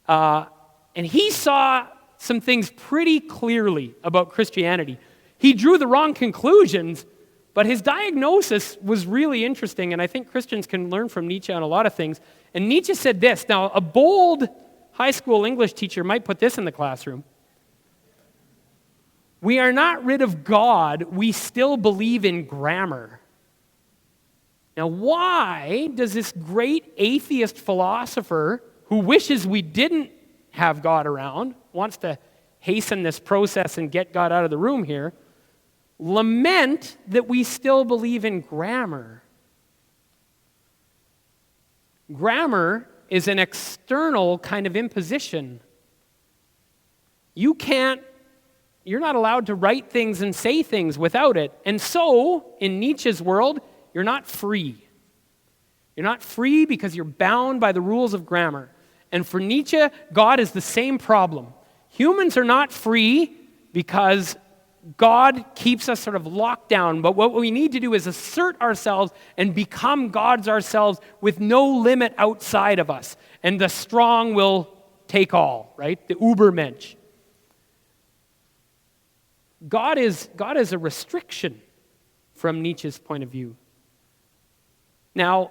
And he saw some things pretty clearly about Christianity. He drew the wrong conclusions, but his diagnosis was really interesting, and I think Christians can learn from Nietzsche on a lot of things. And Nietzsche said this. Now, a bold high school English teacher might put this in the classroom. We are not rid of God, we still believe in grammar. Now, why does this great atheist philosopher who wishes we didn't have God around, wants to hasten this process and get God out of the room here, lament that we still believe in grammar? Grammar is an external kind of imposition. You're not allowed to write things and say things without it. And so, in Nietzsche's world, you're not free. You're not free because you're bound by the rules of grammar. And for Nietzsche, God is the same problem. Humans are not free because God keeps us sort of locked down. But what we need to do is assert ourselves and become gods ourselves with no limit outside of us. And the strong will take all, right? The Übermensch. God is a restriction from Nietzsche's point of view. Now,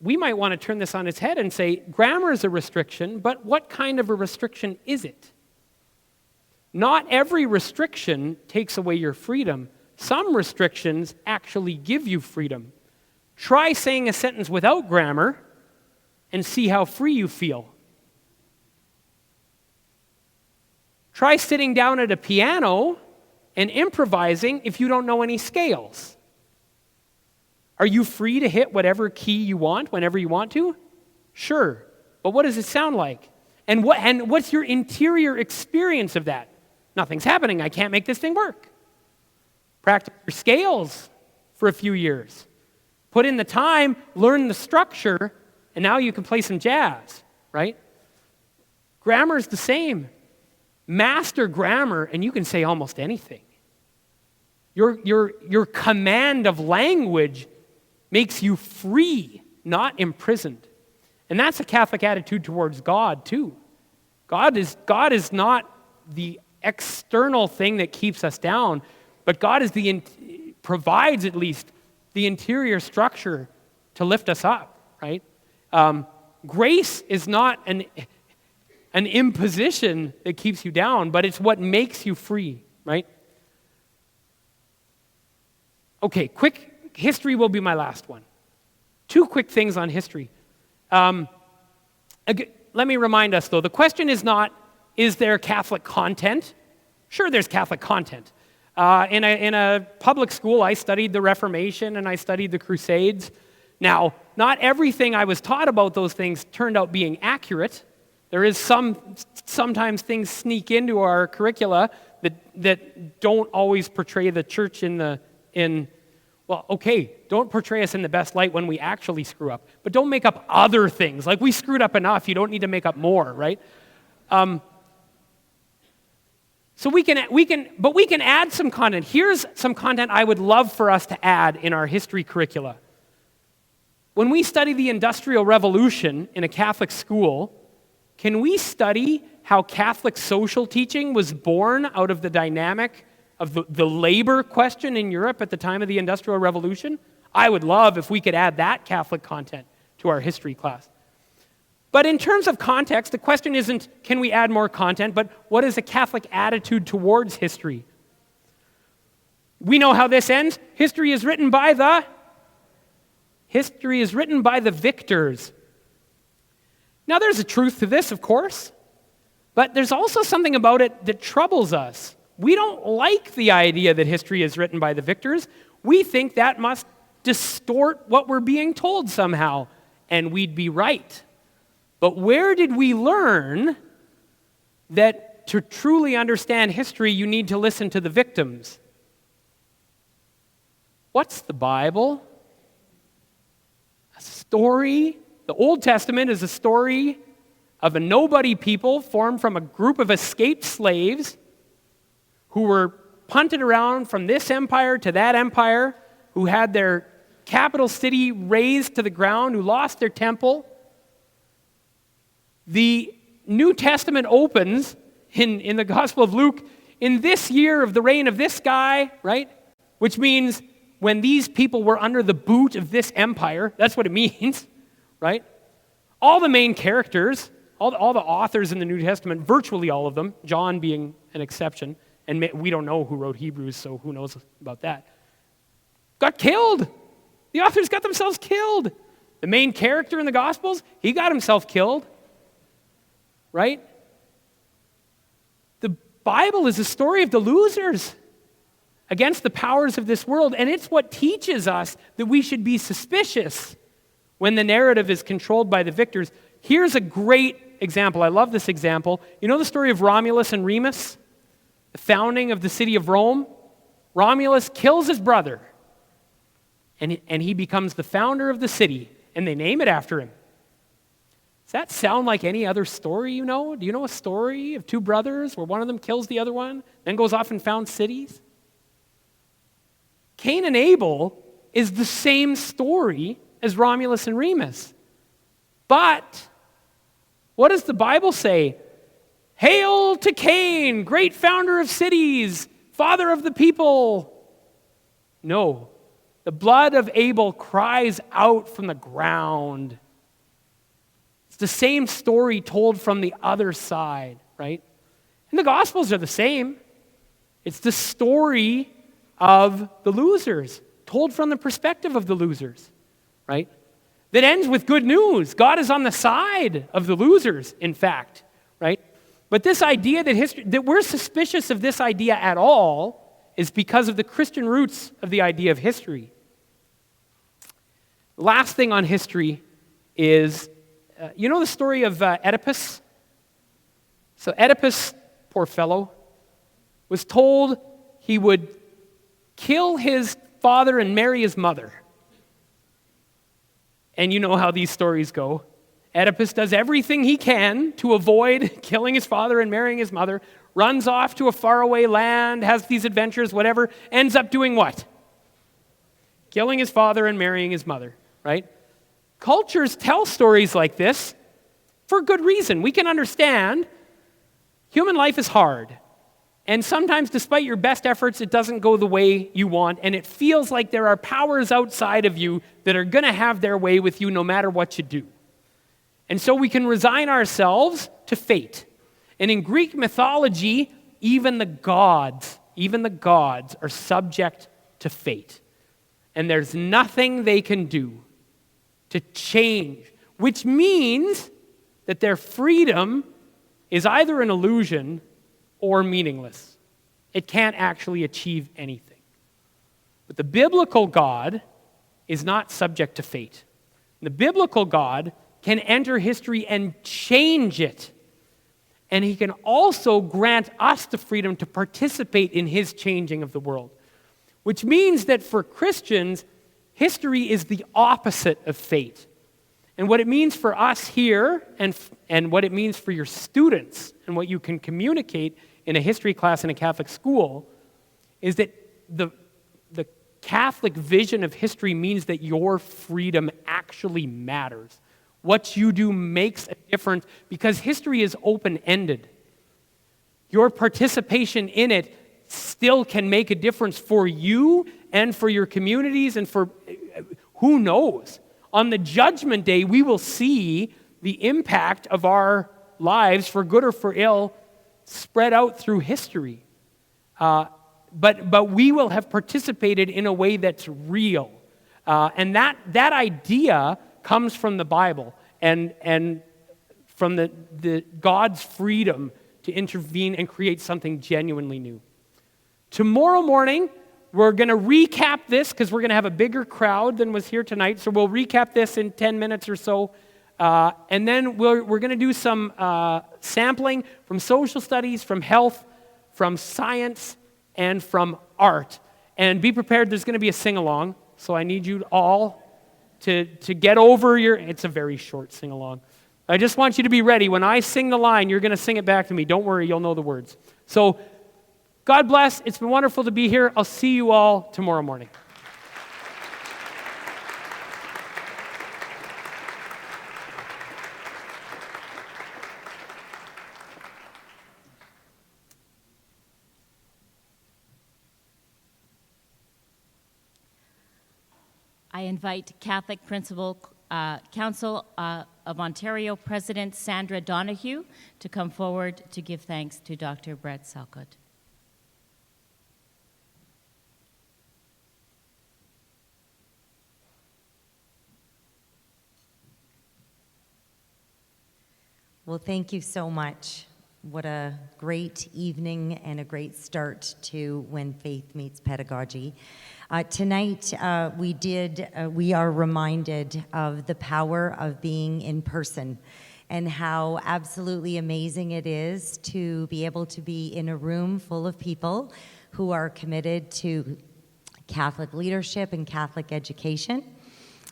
we might want to turn this on its head and say, grammar is a restriction, but what kind of a restriction is it? Not every restriction takes away your freedom. Some restrictions actually give you freedom. Try saying a sentence without grammar and see how free you feel. Try sitting down at a piano and improvising if you don't know any scales. Are you free to hit whatever key you want whenever you want to? Sure. But what does it sound like? And what's your interior experience of that? Nothing's happening. I can't make this thing work. Practice your scales for a few years. Put in the time, learn the structure, and now you can play some jazz, right? Grammar is the same. Master grammar, and you can say almost anything. Your command of language makes you free, not imprisoned. And that's a Catholic attitude towards God, too. God is not the external thing that keeps us down, but God is provides at least the interior structure to lift us up, right? Grace is not an imposition that keeps you down, but it's what makes you free, right? Okay, quick history will be my last one. Two quick things on history. Let me remind us, though, the question is not, is there Catholic content? Sure, there's Catholic content. In a public school, I studied the Reformation and I studied the Crusades. Now, not everything I was taught about those things turned out being accurate. There is sometimes things sneak into our curricula that don't always portray the church don't portray us in the best light when we actually screw up. But don't make up other things. Like, we screwed up enough, you don't need to make up more, right? So we can add some content. Here's some content I would love for us to add in our history curricula. When we study the Industrial Revolution in a Catholic school, can we study how Catholic social teaching was born out of the dynamic of the labor question in Europe at the time of the Industrial Revolution? I would love if we could add that Catholic content to our history class. But in terms of context, the question isn't, can we add more content, but what is a Catholic attitude towards history? We know how this ends. History is written by the victors. Now, there's a truth to this, of course, but there's also something about it that troubles us. We don't like the idea that history is written by the victors. We think that must distort what we're being told somehow, and we'd be right. But where did we learn that to truly understand history, you need to listen to the victims? What's the Bible? A story. The Old Testament is a story of a nobody people formed from a group of escaped slaves who were punted around from this empire to that empire, who had their capital city razed to the ground, who lost their temple. The New Testament opens in the Gospel of Luke in this year of the reign of this guy, right? Which means when these people were under the boot of this empire, that's what it means, right? All the main characters, all the authors in the New Testament, virtually all of them, John being an exception, and we don't know who wrote Hebrews, so who knows about that, got killed. The authors got themselves killed. The main character in the Gospels, he got himself killed, right? The Bible is a story of the losers against the powers of this world, and it's what teaches us that we should be suspicious when the narrative is controlled by the victors. Here's a great example. I love this example. You know the story of Romulus and Remus? The founding of the city of Rome? Romulus kills his brother, and he becomes the founder of the city, and they name it after him. Does that sound like any other story you know? Do you know a story of two brothers where one of them kills the other one, then goes off and founds cities? Cain and Abel is the same story as Romulus and Remus. But what does the Bible say? Hail to Cain, great founder of cities, father of the people. No, the blood of Abel cries out from the ground. It's the same story told from the other side, right? And the Gospels are the same. It's the story of the losers, told from the perspective of the losers, right? That ends with good news. God is on the side of the losers, in fact, right? But this idea that we're suspicious of this idea at all is because of the Christian roots of the idea of history. The last thing on history is, you know the story of Oedipus? So Oedipus, poor fellow, was told he would kill his father and marry his mother. And you know how these stories go. Oedipus does everything he can to avoid killing his father and marrying his mother, runs off to a faraway land, has these adventures, whatever, ends up doing what? Killing his father and marrying his mother, right? Cultures tell stories like this for good reason. We can understand human life is hard. And sometimes, despite your best efforts, it doesn't go the way you want, and it feels like there are powers outside of you that are going to have their way with you no matter what you do. And so we can resign ourselves to fate. And in Greek mythology, even the gods are subject to fate. And there's nothing they can do to change, which means that their freedom is either an illusion or meaningless. It can't actually achieve anything. But the biblical God is not subject to fate. The biblical God can enter history and change it. And he can also grant us the freedom to participate in his changing of the world. Which means that for Christians, history is the opposite of fate. And what it means for us here, and what it means for your students, and what you can communicate in a history class in a Catholic school, is that the Catholic vision of history means that your freedom actually matters. What you do makes a difference because history is open-ended. Your participation in it still can make a difference for you and for your communities and for who knows. On the judgment day, we will see the impact of our lives, for good or for ill, spread out through history. But we will have participated in a way that's real. And that idea comes from the Bible and from the God's freedom to intervene and create something genuinely new. Tomorrow morning, we're going to recap this because we're going to have a bigger crowd than was here tonight. So we'll recap this in 10 minutes or so. And then we're going to do some sampling from social studies, from health, from science, and from art. And be prepared, there's going to be a sing-along. So I need you all to get over it's a very short sing-along. I just want you to be ready. When I sing the line, you're going to sing it back to me. Don't worry, you'll know the words. So God bless. It's been wonderful to be here. I'll see you all tomorrow morning. invite Catholic Principal Council of Ontario President Sandra Donoghue to come forward to give thanks to Dr. Brett Salkeld. Well, thank you so much. What a great evening and a great start to When Faith Meets Pedagogy. Tonight, we are reminded of the power of being in person and how absolutely amazing it is to be able to be in a room full of people who are committed to Catholic leadership and Catholic education.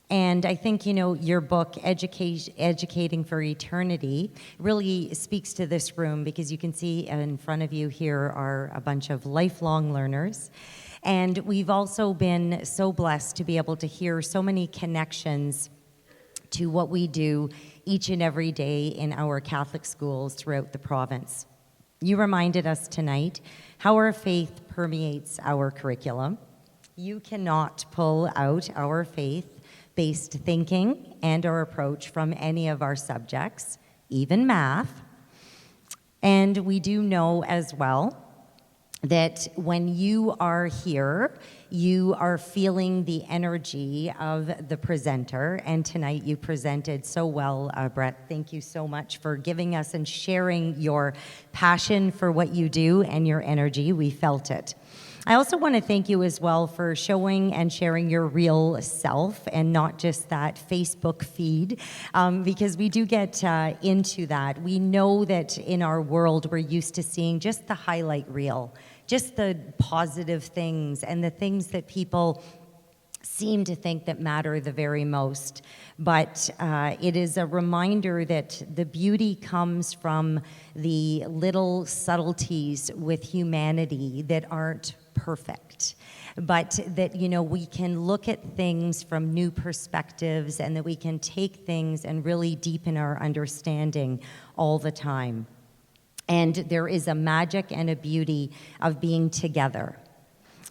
And I think, your book, Educating for Eternity, really speaks to this room because you can see in front of you here are a bunch of lifelong learners. And we've also been so blessed to be able to hear so many connections to what we do each and every day in our Catholic schools throughout the province. You reminded us tonight how our faith permeates our curriculum. You cannot pull out our faith-based thinking and our approach from any of our subjects, even math. And we do know as well that when you are here, you are feeling the energy of the presenter. And tonight you presented so well, Brett. Thank you so much for giving us and sharing your passion for what you do and your energy. We felt it. I also want to thank you as well for showing and sharing your real self and not just that Facebook feed, because we do get into that. We know that in our world we're used to seeing just the highlight reel, just the positive things and the things that people seem to think that matter the very most. But it is a reminder that the beauty comes from the little subtleties with humanity that aren't perfect, but that, we can look at things from new perspectives and that we can take things and really deepen our understanding all the time. And there is a magic and a beauty of being together.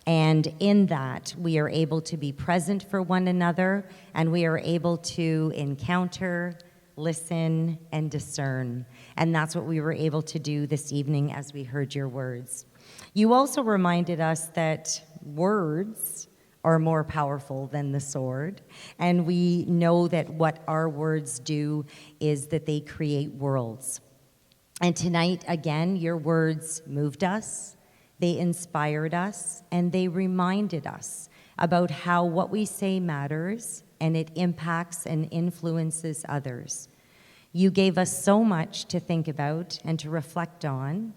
And in that, we are able to be present for one another, and we are able to encounter, listen, and discern. And that's what we were able to do this evening as we heard your words. You also reminded us that words are more powerful than the sword, and we know that what our words do is that they create worlds. And tonight, again, your words moved us, they inspired us, and they reminded us about how what we say matters, and it impacts and influences others. You gave us so much to think about and to reflect on,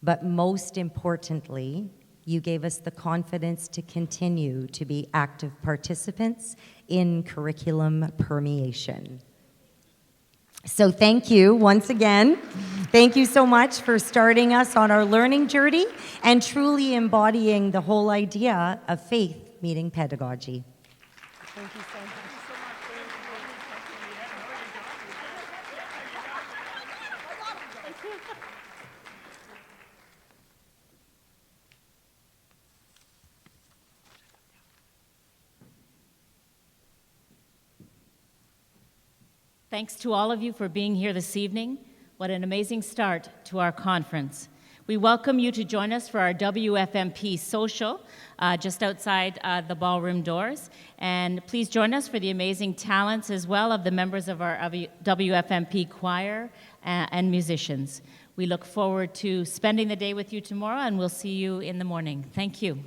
but most importantly, you gave us the confidence to continue to be active participants in curriculum permeation. So thank you once again. Thank you so much for starting us on our learning journey and truly embodying the whole idea of faith meeting pedagogy. Thank you so much. Thanks to all of you for being here this evening. What an amazing start to our conference. We welcome you to join us for our WFMP social just outside the ballroom doors. And please join us for the amazing talents as well of the members of our WFMP choir and musicians. We look forward to spending the day with you tomorrow, and we'll see you in the morning. Thank you.